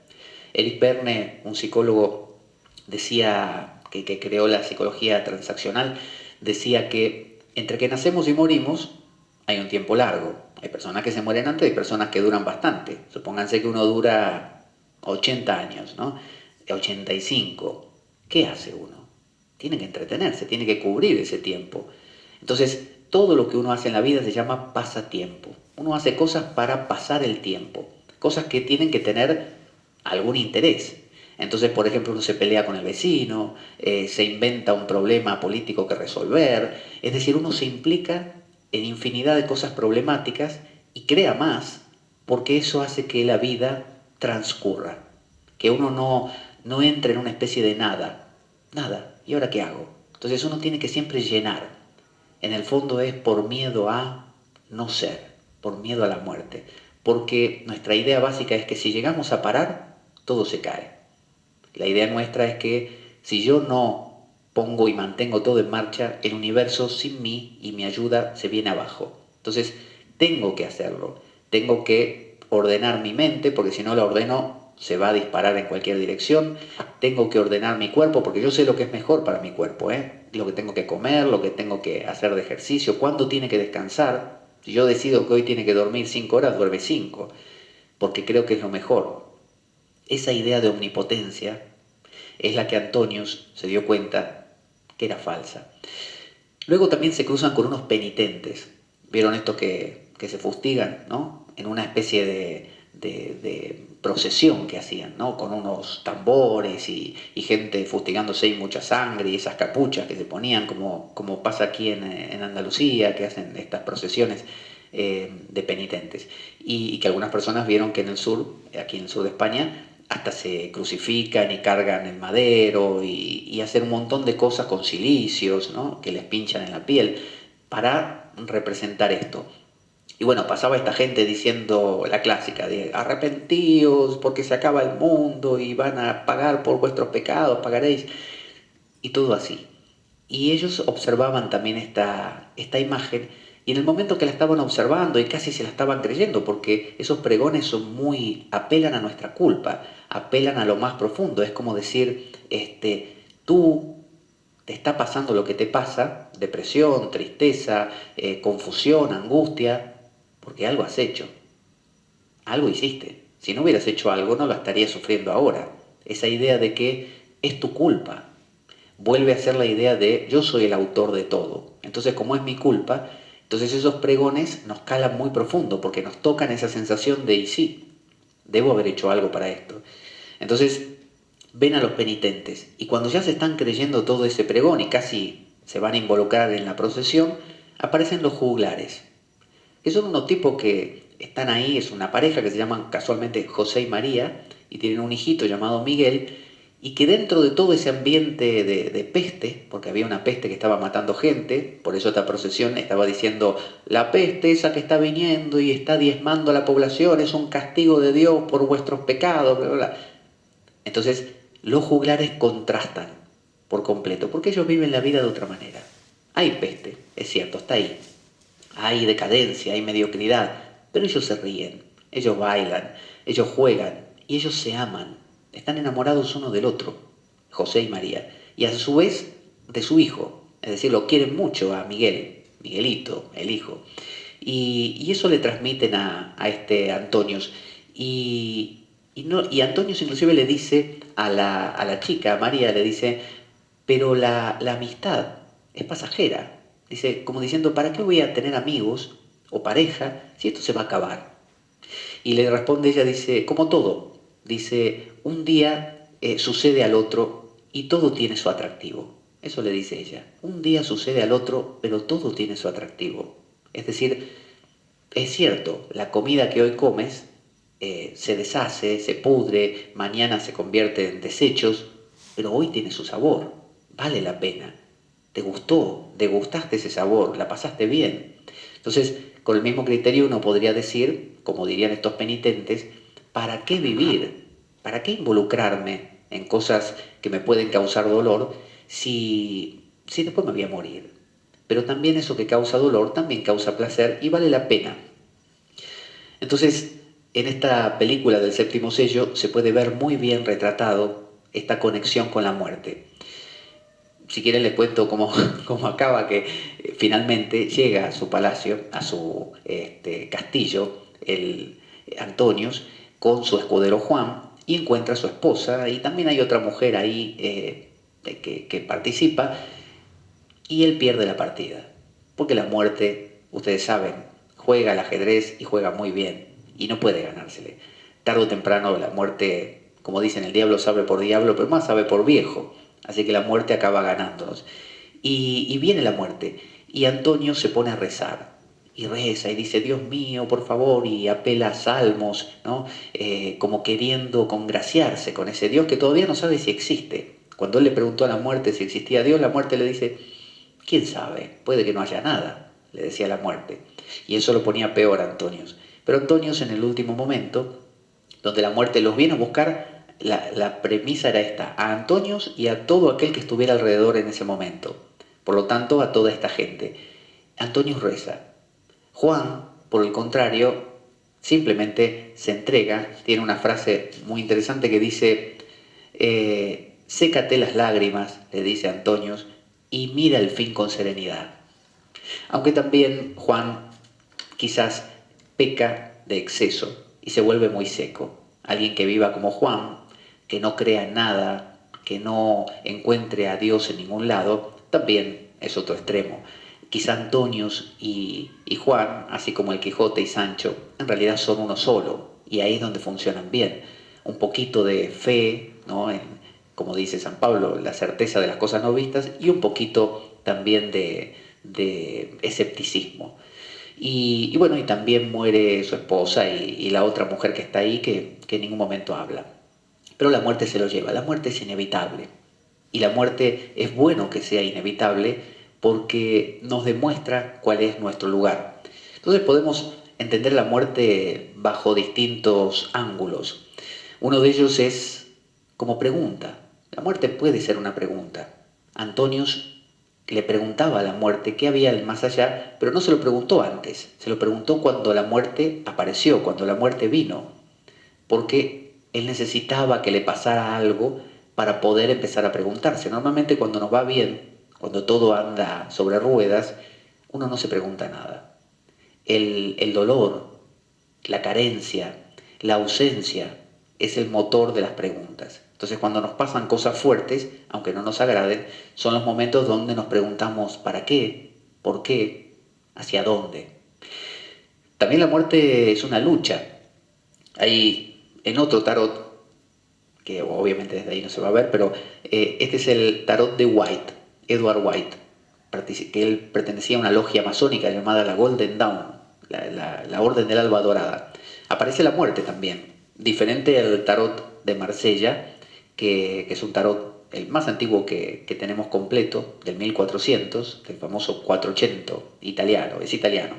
Eric Berne, un psicólogo, decía que creó la psicología transaccional, decía que entre que nacemos y morimos hay un tiempo largo. Hay personas que se mueren antes y personas que duran bastante. Supónganse que uno dura 80 años, ¿no? 85. ¿Qué hace uno? Tiene que entretenerse, tiene que cubrir ese tiempo. Entonces, todo lo que uno hace en la vida se llama pasatiempo. Uno hace cosas para pasar el tiempo, cosas que tienen que tener algún interés. Entonces, por ejemplo, uno se pelea con el vecino, se inventa un problema político que resolver, es decir, uno se implica en infinidad de cosas problemáticas y crea más porque eso hace que la vida transcurra, que uno no entre en una especie de nada, nada, ¿y ahora qué hago? Entonces uno tiene que siempre llenar. En el fondo es por miedo a no ser, por miedo a la muerte, porque nuestra idea básica es que si llegamos a parar, todo se cae. La idea nuestra es que si yo no pongo y mantengo todo en marcha, el universo sin mí y mi ayuda se viene abajo. Entonces, tengo que hacerlo. Tengo que ordenar mi mente, porque si no la ordeno, se va a disparar en cualquier dirección. Tengo que ordenar mi cuerpo, porque yo sé lo que es mejor para mi cuerpo, lo que tengo que comer, lo que tengo que hacer de ejercicio, cuándo tiene que descansar. Si yo decido que hoy tiene que dormir 5 horas, duerme 5, porque creo que es lo mejor. Esa idea de omnipotencia es la que Antonius se dio cuenta que era falsa. Luego también se cruzan con unos penitentes. ¿Vieron estos que se fustigan, ¿no? En una especie de procesión que hacían, ¿no? Con unos tambores y gente fustigándose y mucha sangre y esas capuchas que se ponían, como pasa aquí en Andalucía, que hacen estas procesiones de penitentes. Y que algunas personas vieron que en el sur, aquí en el sur de España, hasta se crucifican y cargan el madero y hacen un montón de cosas con cilicios, ¿no? Que les pinchan en la piel para representar esto. Y bueno, pasaba esta gente diciendo la clásica de arrepentíos porque se acaba el mundo y van a pagar por vuestros pecados, pagaréis, y todo así. Y ellos observaban también esta imagen y en el momento que la estaban observando y casi se la estaban creyendo, porque esos pregones son apelan a nuestra culpa, apelan a lo más profundo. Es como decir, tú te está pasando lo que te pasa, depresión, tristeza, confusión, angustia, porque algo has hecho, algo hiciste. Si no hubieras hecho algo, no lo estarías sufriendo ahora. Esa idea de que es tu culpa vuelve a ser la idea de yo soy el autor de todo. Entonces, como es mi culpa, Entonces esos pregones nos calan muy profundo porque nos tocan esa sensación de, y sí, debo haber hecho algo para esto. Entonces ven a los penitentes y cuando ya se están creyendo todo ese pregón y casi se van a involucrar en la procesión, aparecen los juglares, que son unos tipos que están ahí, es una pareja que se llaman casualmente José y María, y tienen un hijito llamado Miguel, y que dentro de todo ese ambiente de peste, porque había una peste que estaba matando gente, por eso esta procesión estaba diciendo, la peste esa que está viniendo y está diezmando a la población es un castigo de Dios por vuestros pecados, bla, bla, bla. Entonces, los juglares contrastan por completo, porque ellos viven la vida de otra manera. Hay peste, es cierto, está ahí. Hay decadencia, hay mediocridad, pero ellos se ríen, ellos bailan, ellos juegan y ellos se aman. Están enamorados uno del otro, José y María, y a su vez de su hijo. Es decir, lo quieren mucho a Miguel, Miguelito, el hijo. Y eso le transmiten a este Antonius. Y Antonius inclusive le dice a la chica, a María, le dice, pero la amistad es pasajera. Dice, como diciendo, ¿para qué voy a tener amigos o pareja si esto se va a acabar? Y le responde ella, dice, como todo. Dice, un día sucede al otro y todo tiene su atractivo. Eso le dice ella. Un día sucede al otro, pero todo tiene su atractivo. Es decir, es cierto, la comida que hoy comes se deshace, se pudre, mañana se convierte en desechos, pero hoy tiene su sabor, vale la pena. Te gustó, degustaste ese sabor, la pasaste bien. Entonces, con el mismo criterio uno podría decir, como dirían estos penitentes, ¿para qué vivir? ¿Para qué involucrarme en cosas que me pueden causar dolor si después me voy a morir? Pero también eso que causa dolor también causa placer y vale la pena. Entonces, en esta película del séptimo sello se puede ver muy bien retratado esta conexión con la muerte. Si quieren les cuento cómo acaba, que finalmente llega a su palacio, a su castillo, el Antonius, con su escudero Juan, y encuentra a su esposa, y también hay otra mujer ahí que participa, y él pierde la partida. Porque la muerte, ustedes saben, juega al ajedrez y juega muy bien, y no puede ganársele. Tarde o temprano la muerte, como dicen, el diablo sabe por diablo, pero más sabe por viejo. Así que la muerte acaba ganándonos. Y viene la muerte, y Antonio se pone a rezar. Y reza y dice, Dios mío, por favor, y apela a salmos, ¿no? Como queriendo congraciarse con ese Dios que todavía no sabe si existe. Cuando él le preguntó a la muerte si existía Dios, la muerte le dice, ¿quién sabe? Puede que no haya nada, le decía la muerte. Y eso lo ponía peor a Antonius. Pero Antonius en el último momento, donde la muerte los viene a buscar, la premisa era esta, a Antonius y a todo aquel que estuviera alrededor en ese momento. Por lo tanto, a toda esta gente. Antonius reza. Juan, por el contrario, simplemente se entrega. Tiene una frase muy interesante que dice, sécate las lágrimas, le dice Antonius, y mira el fin con serenidad. Aunque también Juan quizás peca de exceso y se vuelve muy seco. Alguien que viva como Juan, que no crea en nada, que no encuentre a Dios en ningún lado, también es otro extremo. Quizá Antonius y Juan, así como el Quijote y Sancho, en realidad son uno solo, y ahí es donde funcionan bien. Un poquito de fe, ¿no? Como dice San Pablo, la certeza de las cosas no vistas, y un poquito también de escepticismo. Y bueno, y también muere su esposa y la otra mujer que está ahí que en ningún momento habla. Pero la muerte se lo lleva, la muerte es inevitable. Y la muerte es bueno que sea inevitable porque nos demuestra cuál es nuestro lugar. Entonces podemos entender la muerte bajo distintos ángulos. Uno de ellos es como pregunta. La muerte puede ser una pregunta. Antonius le preguntaba a la muerte qué había el más allá, pero no se lo preguntó antes, se lo preguntó cuando la muerte apareció, cuando la muerte vino, porque él necesitaba que le pasara algo para poder empezar a preguntarse. Normalmente cuando nos va bien, cuando todo anda sobre ruedas, uno no se pregunta nada. El dolor, la carencia, la ausencia es el motor de las preguntas. Entonces cuando nos pasan cosas fuertes, aunque no nos agraden, son los momentos donde nos preguntamos ¿para qué? ¿Por qué? ¿Hacia dónde? También la muerte es una lucha. Hay en otro tarot, que obviamente desde ahí no se va a ver, pero este es el tarot de White, Edward White, que él pertenecía a una logia masónica llamada la Golden Dawn, la Orden del Alba Dorada. Aparece la muerte también, diferente al tarot de Marsella, que es un tarot el más antiguo que tenemos completo, del 1400, del famoso 400 italiano, es italiano,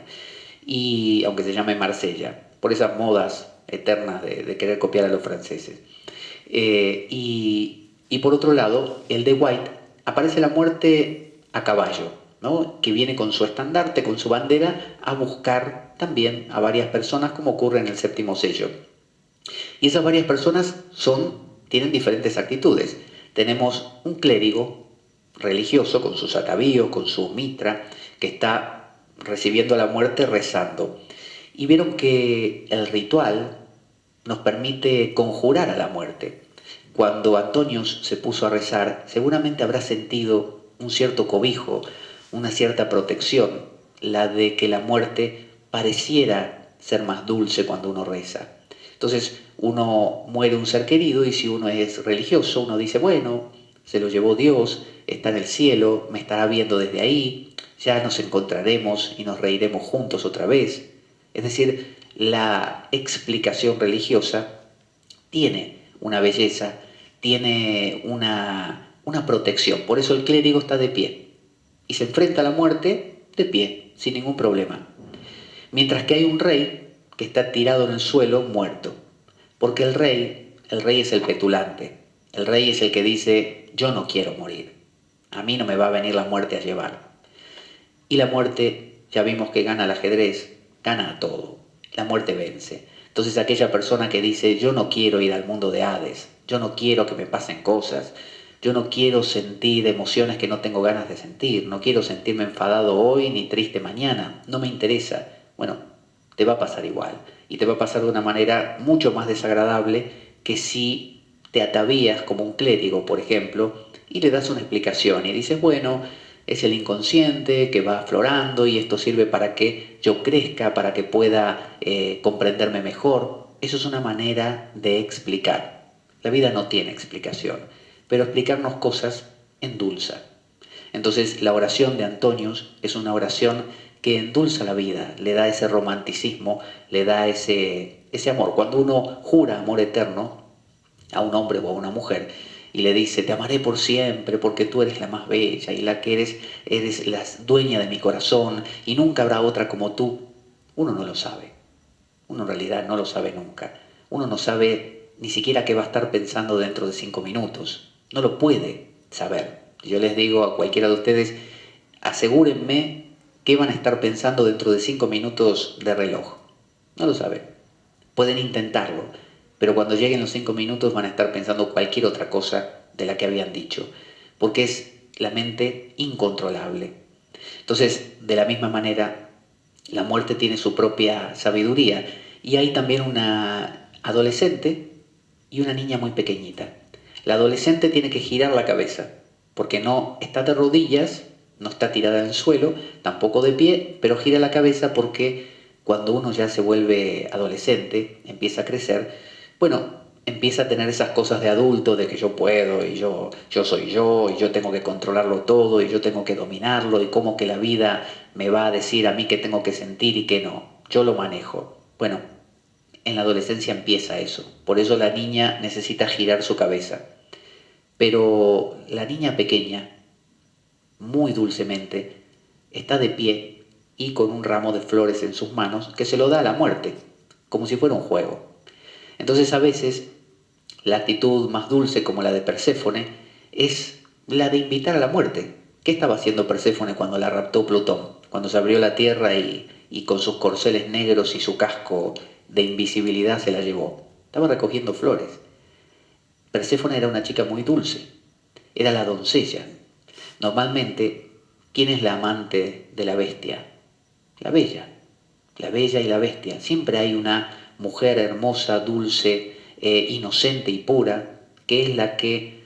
y aunque se llame Marsella, por esas modas eternas de querer copiar a los franceses. Y por otro lado, el de White, aparece la muerte a caballo, ¿no? Que viene con su estandarte, con su bandera, a buscar también a varias personas, como ocurre en el séptimo sello. Y esas varias personas tienen diferentes actitudes. Tenemos un clérigo religioso con sus atavíos, con su mitra, que está recibiendo la muerte rezando. Y vieron que el ritual nos permite conjurar a la muerte. Cuando Antonius se puso a rezar, seguramente habrá sentido un cierto cobijo, una cierta protección, la de que la muerte pareciera ser más dulce cuando uno reza. Entonces uno muere un ser querido y si uno es religioso, uno dice, bueno, se lo llevó Dios, está en el cielo, me estará viendo desde ahí, ya nos encontraremos y nos reiremos juntos otra vez. Es decir, la explicación religiosa tiene una belleza, tiene una protección. Por eso el clérigo está de pie y se enfrenta a la muerte de pie, sin ningún problema. Mientras que hay un rey que está tirado en el suelo, muerto. Porque el rey es el petulante. El rey es el que dice, yo no quiero morir. A mí no me va a venir la muerte a llevar. Y la muerte, ya vimos que gana el ajedrez, gana a todo. La muerte vence. Entonces aquella persona que dice, yo no quiero ir al mundo de Hades, yo no quiero que me pasen cosas, yo no quiero sentir emociones que no tengo ganas de sentir, no quiero sentirme enfadado hoy ni triste mañana, no me interesa. Bueno, te va a pasar igual. Y te va a pasar de una manera mucho más desagradable que si te atavías como un clérigo, por ejemplo, y le das una explicación y dices, bueno, es el inconsciente que va aflorando y esto sirve para que yo crezca, para que pueda comprenderme mejor. Eso es una manera de explicar. La vida no tiene explicación, pero explicarnos cosas endulza. Entonces la oración de Antonius es una oración que endulza la vida, le da ese romanticismo, le da ese amor. Cuando uno jura amor eterno a un hombre o a una mujer y le dice, te amaré por siempre porque tú eres la más bella y la que eres la dueña de mi corazón y nunca habrá otra como tú, uno no lo sabe. Uno en realidad no lo sabe nunca. Uno no sabe ni siquiera qué va a estar pensando dentro de 5 minutos. No lo puede saber. Yo les digo a cualquiera de ustedes, asegúrenme qué van a estar pensando dentro de 5 minutos de reloj. No lo saben. Pueden intentarlo, pero cuando lleguen los 5 minutos van a estar pensando cualquier otra cosa de la que habían dicho, porque es la mente incontrolable. Entonces, de la misma manera, la muerte tiene su propia sabiduría y hay también una adolescente y una niña muy pequeñita. La adolescente tiene que girar la cabeza, porque no está de rodillas, no está tirada en el suelo, tampoco de pie, pero gira la cabeza porque cuando uno ya se vuelve adolescente, empieza a crecer, bueno, empieza a tener esas cosas de adulto, de que yo puedo y yo soy yo y yo tengo que controlarlo todo y yo tengo que dominarlo y cómo que la vida me va a decir a mí qué tengo que sentir y qué no. Yo lo manejo. Bueno, en la adolescencia empieza eso. Por eso la niña necesita girar su cabeza. Pero la niña pequeña, muy dulcemente, está de pie y con un ramo de flores en sus manos que se lo da a la muerte, como si fuera un juego. Entonces a veces la actitud más dulce como la de Perséfone es la de invitar a la muerte. ¿Qué estaba haciendo Perséfone cuando la raptó Plutón? Cuando se abrió la tierra y con sus corceles negros y su casco de invisibilidad se la llevó. Estaba recogiendo flores. Perséfone era una chica muy dulce, era la doncella. Normalmente, ¿quién es la amante de la bestia? La bella, la bella y la bestia. Siempre hay una mujer hermosa, dulce, inocente y pura, que es la que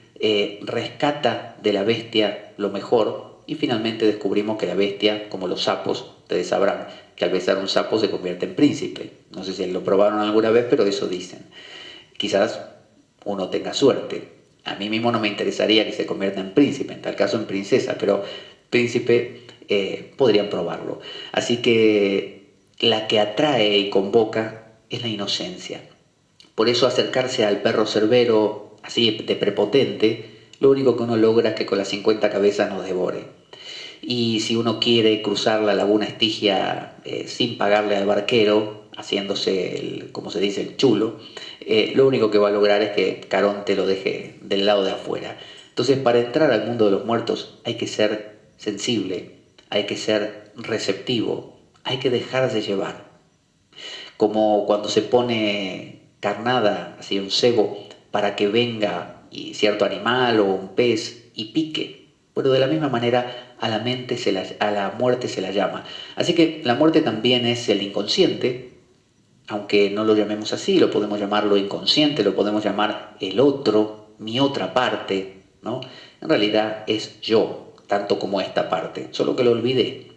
rescata de la bestia lo mejor y finalmente descubrimos que la bestia, como los sapos, Ustedes sabrán que al besar un sapo se convierte en príncipe. No sé si lo probaron alguna vez, pero eso dicen. Quizás uno tenga suerte. A mí mismo no me interesaría que se convierta en príncipe, en tal caso en princesa, pero príncipe podrían probarlo. Así que la que atrae y convoca es la inocencia. Por eso acercarse al perro cerbero, así de prepotente, lo único que uno logra es que con las 50 cabezas nos devore. Y si uno quiere cruzar la laguna Estigia sin pagarle al barquero, haciéndose, como se dice, el chulo, lo único que va a lograr es que Caronte lo deje del lado de afuera. Entonces, para entrar al mundo de los muertos hay que ser sensible, hay que ser receptivo, hay que dejarse llevar. Como cuando se pone carnada, así un cebo, para que venga cierto animal o un pez y pique. Bueno, de la misma manera a la mente a la muerte se la llama. Así que la muerte también es el inconsciente, aunque no lo llamemos así, lo podemos llamar lo inconsciente, lo podemos llamar el otro, mi otra parte, ¿no? En realidad es yo, tanto como esta parte, solo que lo olvidé.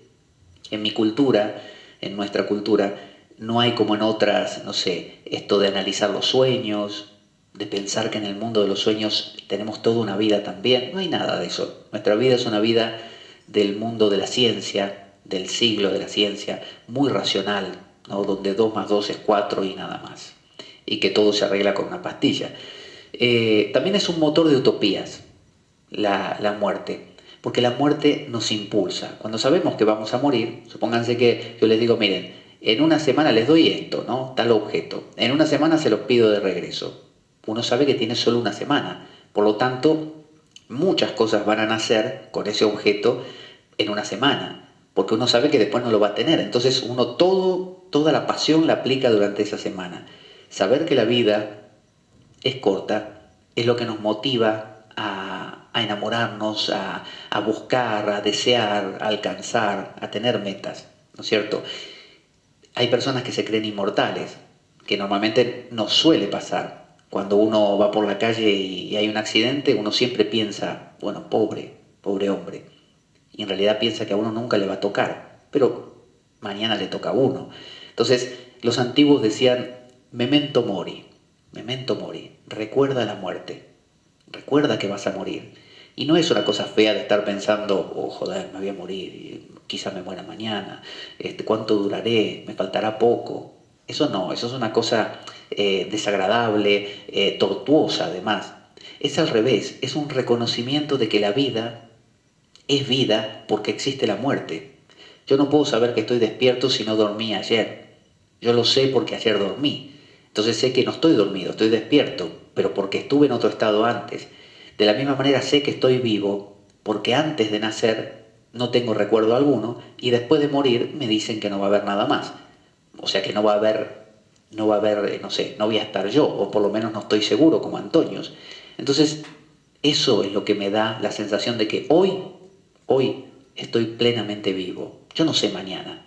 En mi cultura, en nuestra cultura, no hay como en otras, no sé, esto de analizar los sueños, de pensar que en el mundo de los sueños tenemos toda una vida también. No hay nada de eso. Nuestra vida es una vida del mundo de la ciencia, del siglo de la ciencia, muy racional, ¿no? Donde 2 más 2 es 4 y nada más. Y que todo se arregla con una pastilla. También es un motor de utopías, la muerte. Porque la muerte nos impulsa. Cuando sabemos que vamos a morir, supónganse que yo les digo, miren, en una semana les doy esto, ¿no? Tal objeto. En una semana se los pido de regreso. Uno sabe que tiene solo una semana. Por lo tanto, muchas cosas van a nacer con ese objeto en una semana. Porque uno sabe que después no lo va a tener. Entonces uno toda la pasión la aplica durante esa semana. Saber que la vida es corta es lo que nos motiva a enamorarnos, a buscar, a desear, a alcanzar, a tener metas, ¿no es cierto? Hay personas que se creen inmortales, que normalmente nos suele pasar. Cuando uno va por la calle y hay un accidente, uno siempre piensa, bueno, pobre hombre. Y en realidad piensa que a uno nunca le va a tocar, pero mañana le toca a uno. Entonces, los antiguos decían, memento mori, recuerda la muerte, recuerda que vas a morir. Y no es una cosa fea de estar pensando, oh joder, me voy a morir, quizá me muera mañana, cuánto duraré, me faltará poco. Eso no, eso es una cosa desagradable, tortuosa además. Es al revés, es un reconocimiento de que la vida es vida porque existe la muerte. Yo no puedo saber que estoy despierto si no dormí ayer. Yo lo sé porque ayer dormí. Entonces sé que no estoy dormido, estoy despierto, pero porque estuve en otro estado antes. De la misma manera sé que estoy vivo porque antes de nacer no tengo recuerdo alguno y después de morir me dicen que no va a haber nada más. O sea que no va a haber, no sé, no voy a estar yo, o por lo menos no estoy seguro como Antonios. Entonces, eso es lo que me da la sensación de que hoy estoy plenamente vivo. Yo no sé mañana.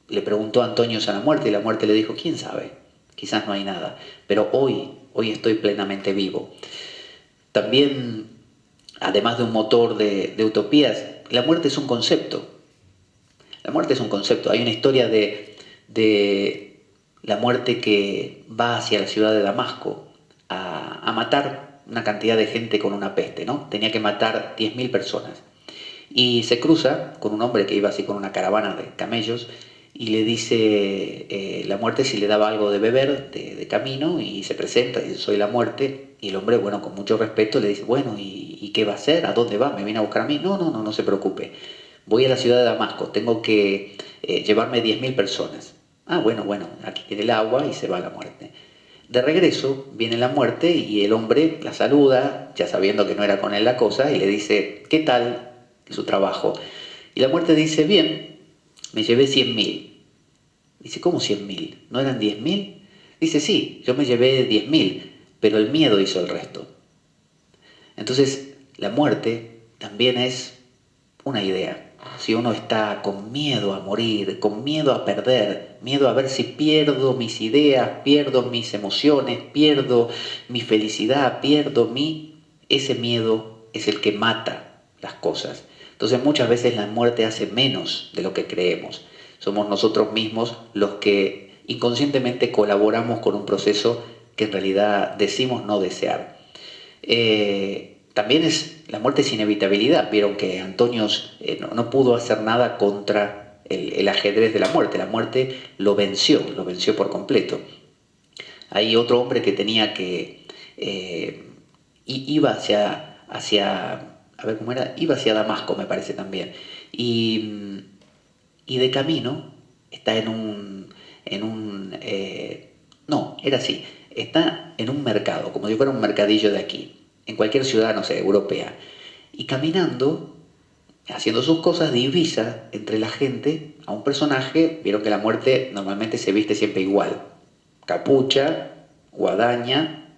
Le preguntó a Antonios a la muerte y la muerte le dijo, ¿quién sabe? Quizás no hay nada, pero hoy estoy plenamente vivo. También, además de un motor de utopías, la muerte es un concepto. La muerte es un concepto. Hay una historia de la muerte que va hacia la ciudad de Damasco a matar una cantidad de gente con una peste, ¿no? Tenía que matar 10.000 personas. Y se cruza con un hombre que iba así con una caravana de camellos y le dice la muerte si le daba algo de beber de camino y se presenta y dice, soy la muerte. Y el hombre, bueno, con mucho respeto le dice, bueno, ¿y qué va a hacer? ¿A dónde va? ¿Me viene a buscar a mí? No se preocupe. Voy a la ciudad de Damasco, tengo que llevarme 10.000 personas. Ah, bueno, aquí tiene el agua y se va la muerte. De regreso viene la muerte y el hombre la saluda, ya sabiendo que no era con él la cosa, y le dice, ¿qué tal su trabajo? Y la muerte dice, bien, me llevé 100.000. Dice, ¿cómo 100.000? ¿No eran 10.000? Dice, sí, yo me llevé 10.000, pero el miedo hizo el resto. Entonces, la muerte también es una idea. Si uno está con miedo a morir, con miedo a perder, miedo a ver si pierdo mis ideas, pierdo mis emociones, pierdo mi felicidad, ese miedo es el que mata las cosas. Entonces muchas veces la muerte hace menos de lo que creemos. Somos nosotros mismos los que inconscientemente colaboramos con un proceso que en realidad decimos no desear. También la muerte es inevitabilidad. Vieron que Antonio no pudo hacer nada contra el ajedrez de la muerte. La muerte lo venció por completo. Hay otro hombre que tenía que... iba a ver cómo era, iba hacia Damasco, me parece también. Y de camino está no, era así, está en un mercado, como si fuera un mercadillo de aquí, en cualquier ciudad, no sé, europea. Y caminando, haciendo sus cosas, divisa entre la gente a un personaje. Vieron que la muerte normalmente se viste siempre igual: capucha, guadaña,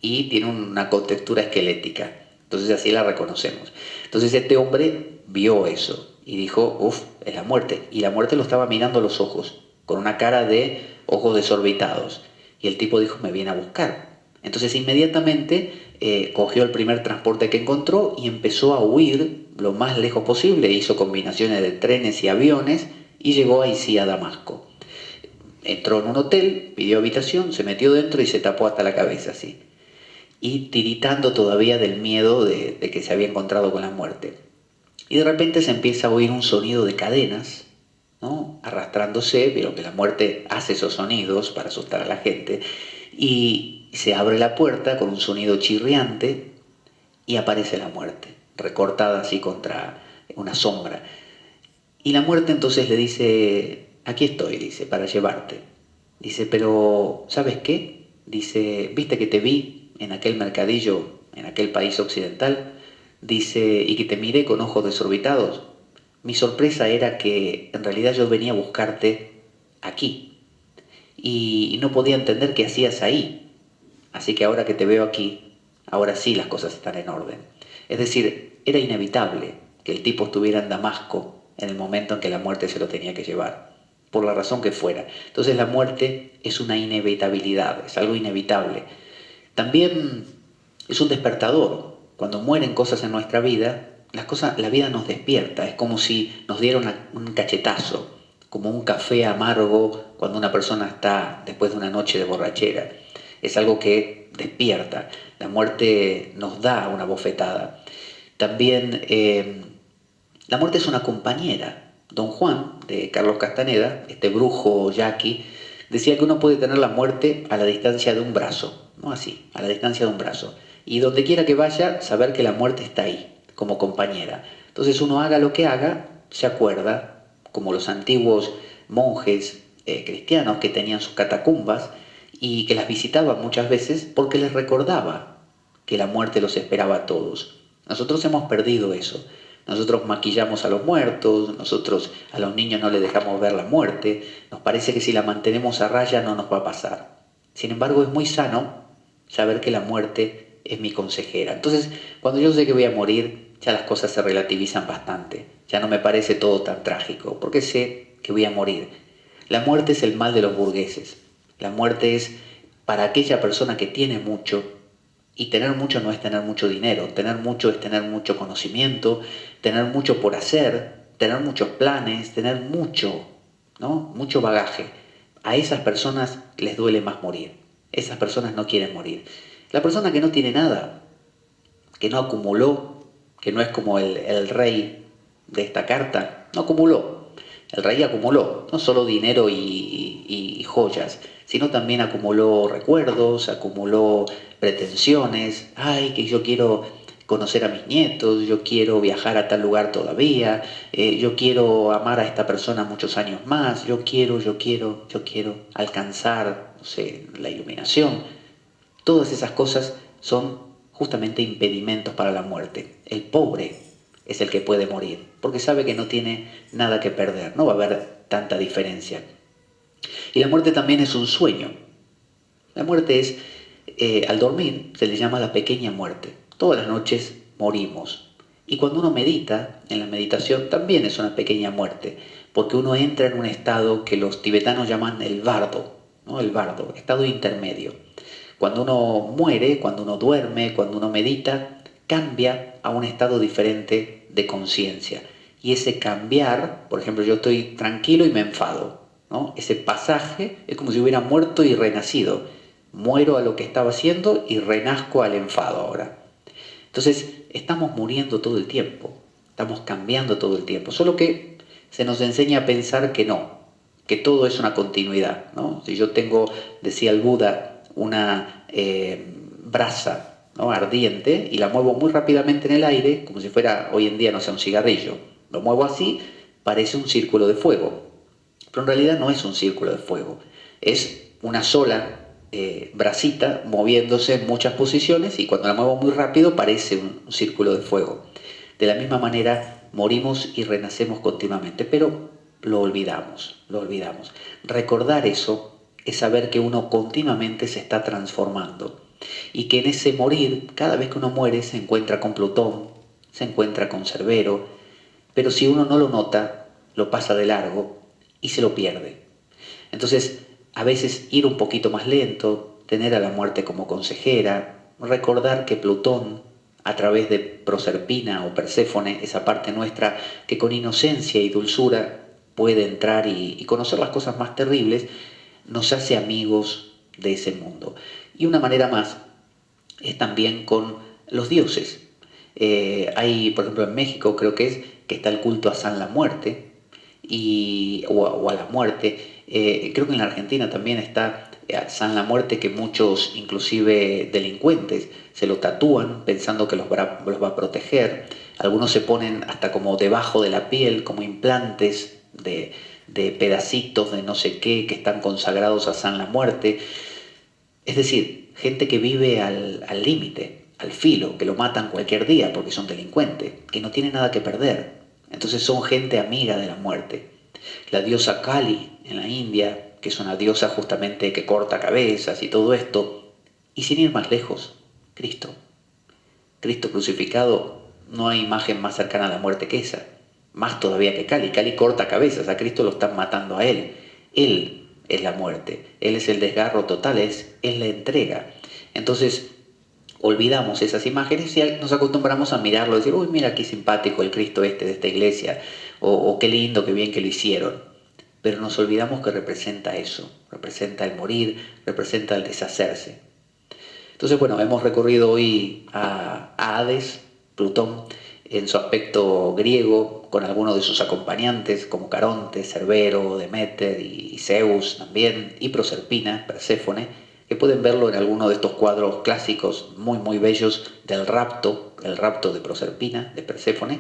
y tiene una contextura esquelética. Entonces así la reconocemos. Entonces este hombre vio eso y dijo, uff, es la muerte. Y la muerte lo estaba mirando a los ojos, con una cara de ojos desorbitados. Y el tipo dijo, me viene a buscar. Entonces inmediatamente cogió el primer transporte que encontró y empezó a huir lo más lejos posible. Hizo combinaciones de trenes y aviones y llegó ahí sí a Damasco. Entró en un hotel, pidió habitación, se metió dentro y se tapó hasta la cabeza así, y tiritando todavía del miedo de que se había encontrado con la muerte. Y de repente se empieza a oír un sonido de cadenas, ¿no?, arrastrándose. Vieron que la muerte hace esos sonidos para asustar a la gente, y se abre la puerta con un sonido chirriante y aparece la muerte, recortada así contra una sombra. Y la muerte entonces le dice, aquí estoy, dice, para llevarte. Dice, pero ¿sabes qué? Dice, ¿viste que te vi en aquel mercadillo, en aquel país occidental? Dice, y que te miré con ojos desorbitados. Mi sorpresa era que en realidad yo venía a buscarte aquí y no podía entender qué hacías ahí. Así que ahora que te veo aquí, ahora sí las cosas están en orden. Es decir, era inevitable que el tipo estuviera en Damasco en el momento en que la muerte se lo tenía que llevar, por la razón que fuera. Entonces la muerte es una inevitabilidad, es algo inevitable. También es un despertador. Cuando mueren cosas en nuestra vida, la vida nos despierta. Es como si nos diera un cachetazo, como un café amargo cuando una persona está después de una noche de borrachera. Es algo que despierta. La muerte nos da una bofetada. También la muerte es una compañera. Don Juan, de Carlos Castaneda, este brujo yaqui, decía que uno puede tener la muerte a la distancia de un brazo, no así, a la distancia de un brazo. Y donde quiera que vaya, saber que la muerte está ahí, como compañera. Entonces uno haga lo que haga, se acuerda, como los antiguos monjes cristianos que tenían sus catacumbas y que las visitaban muchas veces porque les recordaba que la muerte los esperaba a todos. Nosotros hemos perdido eso. Nosotros maquillamos a los muertos, nosotros a los niños no les dejamos ver la muerte, nos parece que si la mantenemos a raya no nos va a pasar. Sin embargo, es muy sano saber que la muerte es mi consejera. Entonces, cuando yo sé que voy a morir, ya las cosas se relativizan bastante. Ya no me parece todo tan trágico, porque sé que voy a morir. La muerte es el mal de los burgueses. La muerte es para aquella persona que tiene mucho. Y tener mucho no es tener mucho dinero, tener mucho es tener mucho conocimiento, tener mucho por hacer, tener muchos planes, tener mucho, ¿no?, mucho bagaje. A esas personas les duele más morir. Esas personas no quieren morir. La persona que no tiene nada, que no acumuló, que no es como el rey de esta carta, no acumuló. El rey acumuló no solo dinero y joyas, sino también acumuló recuerdos, acumuló pretensiones. Ay, que yo quiero conocer a mis nietos, yo quiero viajar a tal lugar todavía, yo quiero amar a esta persona muchos años más, yo quiero alcanzar, no sé, la iluminación. Todas esas cosas son justamente impedimentos para la muerte. El pobre es el que puede morir, porque sabe que no tiene nada que perder, no va a haber tanta diferencia. Y la muerte también es un sueño. La muerte es, al dormir, se le llama la pequeña muerte. Todas las noches morimos. Y cuando uno medita, en la meditación también es una pequeña muerte, porque uno entra en un estado que los tibetanos llaman el bardo, ¿no? El bardo, estado intermedio. Cuando uno muere, cuando uno duerme, cuando uno medita, cambia a un estado diferente de conciencia. Y ese cambiar, por ejemplo, yo estoy tranquilo y me enfado, ¿no? Ese pasaje es como si hubiera muerto y renacido. Muero a lo que estaba haciendo y renazco al enfado ahora. Entonces, estamos muriendo todo el tiempo, estamos cambiando todo el tiempo, solo que se nos enseña a pensar que no, que todo es una continuidad, ¿no? Si yo tengo, decía el Buda, una brasa, ¿no?, ardiente, y la muevo muy rápidamente en el aire, como si fuera hoy en día, no sé, un cigarrillo, lo muevo así, parece un círculo de fuego, pero en realidad no es un círculo de fuego, es una sola brasita moviéndose en muchas posiciones, y cuando la muevo muy rápido parece un círculo de fuego. De la misma manera morimos y renacemos continuamente, pero lo olvidamos, lo olvidamos. Recordar eso es saber que uno continuamente se está transformando y que en ese morir, cada vez que uno muere, se encuentra con Plutón, se encuentra con Cerbero, pero si uno no lo nota, lo pasa de largo y se lo pierde. Entonces, a veces ir un poquito más lento, tener a la muerte como consejera, recordar que Plutón, a través de Proserpina o Perséfone, esa parte nuestra que con inocencia y dulzura puede entrar y conocer las cosas más terribles, nos hace amigos de ese mundo. Y una manera más es también con los dioses. Hay, por ejemplo, en México creo que está el culto a San la Muerte, o a la muerte. Creo que en la Argentina también está San la Muerte, que muchos, inclusive delincuentes, se lo tatúan pensando que los va a proteger. Algunos se ponen hasta como debajo de la piel, como implantes de pedacitos de no sé qué que están consagrados a San la Muerte. Es decir, gente que vive al límite, al filo, que lo matan cualquier día porque son delincuentes, que no tienen nada que perder. Entonces son gente amiga de la muerte. La diosa Kali en la India, que es una diosa justamente que corta cabezas y todo esto. Y sin ir más lejos, Cristo. Cristo crucificado, no hay imagen más cercana a la muerte que esa. Más todavía que Kali. Kali corta cabezas, a Cristo lo están matando a él. Él es la muerte, Él es el desgarro total, es la entrega. Entonces, olvidamos esas imágenes y nos acostumbramos a mirarlo y decir, uy, mira qué simpático el Cristo este de esta iglesia, o qué lindo, qué bien que lo hicieron. Pero nos olvidamos que representa eso, representa el morir, representa el deshacerse. Entonces, bueno, hemos recorrido hoy a Hades, Plutón, en su aspecto griego, con algunos de sus acompañantes, como Caronte, Cerbero, Deméter y Zeus también, y Proserpina, Perséfone, que pueden verlo en alguno de estos cuadros clásicos muy, muy bellos del rapto, el rapto de Proserpina, de Perséfone.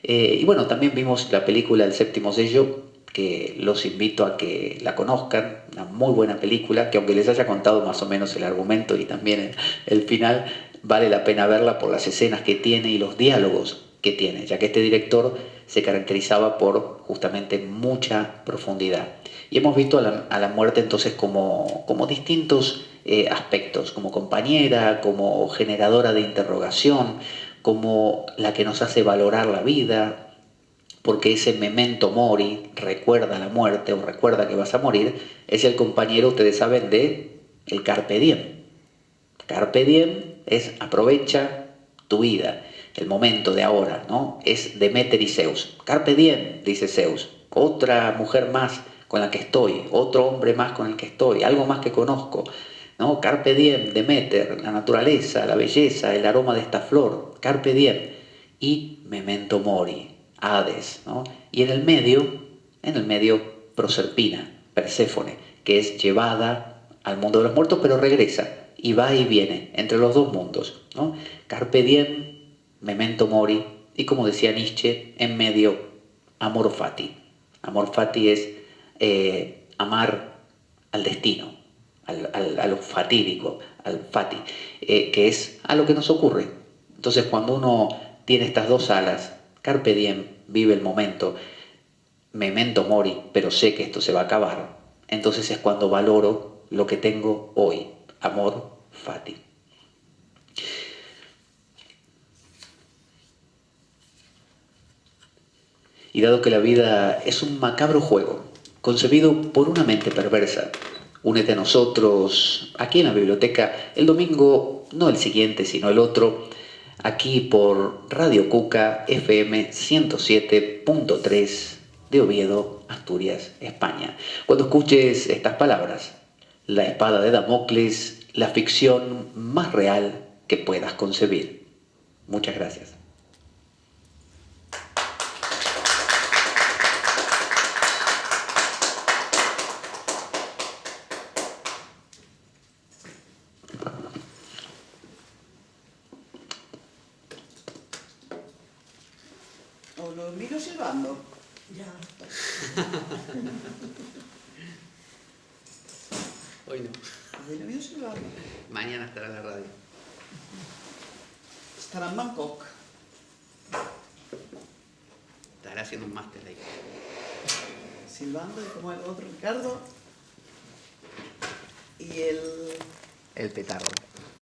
Y bueno, también vimos la película El séptimo sello, que los invito a que la conozcan, una muy buena película, que aunque les haya contado más o menos el argumento y también el final, vale la pena verla por las escenas que tiene y los diálogos que tiene, ya que este director se caracterizaba por justamente mucha profundidad. Y hemos visto a la muerte entonces como distintos aspectos, como compañera, como generadora de interrogación, como la que nos hace valorar la vida, porque ese memento mori, recuerda la muerte o recuerda que vas a morir, es el compañero, ustedes saben, de el carpe diem. Carpe diem es aprovecha tu vida, el momento de ahora, ¿no? Es Deméter y Zeus. Carpe diem, dice Zeus, otra mujer más con la que estoy, otro hombre más con el que estoy, algo más que conozco, ¿no? Carpe diem, Deméter, la naturaleza, la belleza, el aroma de esta flor, carpe diem. Y memento mori, Hades, ¿no? Y en el medio Proserpina, Perséfone, que es llevada al mundo de los muertos, pero regresa y va y viene entre los dos mundos, ¿no? Carpe diem, memento mori, y como decía Nietzsche, en medio, amor fati. Amor fati es amar al destino, a lo fatídico, al fati, que es a lo que nos ocurre. Entonces, cuando uno tiene estas dos alas, carpe diem, vive el momento, memento mori, pero sé que esto se va a acabar, entonces es cuando valoro lo que tengo hoy, amor fati. Y dado que la vida es un macabro juego, concebido por una mente perversa, únete a nosotros aquí en la biblioteca el domingo, no el siguiente, sino el otro, aquí por Radio Cuca FM 107.3 de Oviedo, Asturias, España. Cuando escuches estas palabras, la espada de Damocles, la ficción más real que puedas concebir. Muchas gracias. ¿O lo miro silbando? Ya. Hoy no. ¿Lo miro silbando? Mañana estará en la radio. Estará en Bangkok. Estará haciendo un máster ahí. Silbando y como el otro Ricardo. Y El petardo.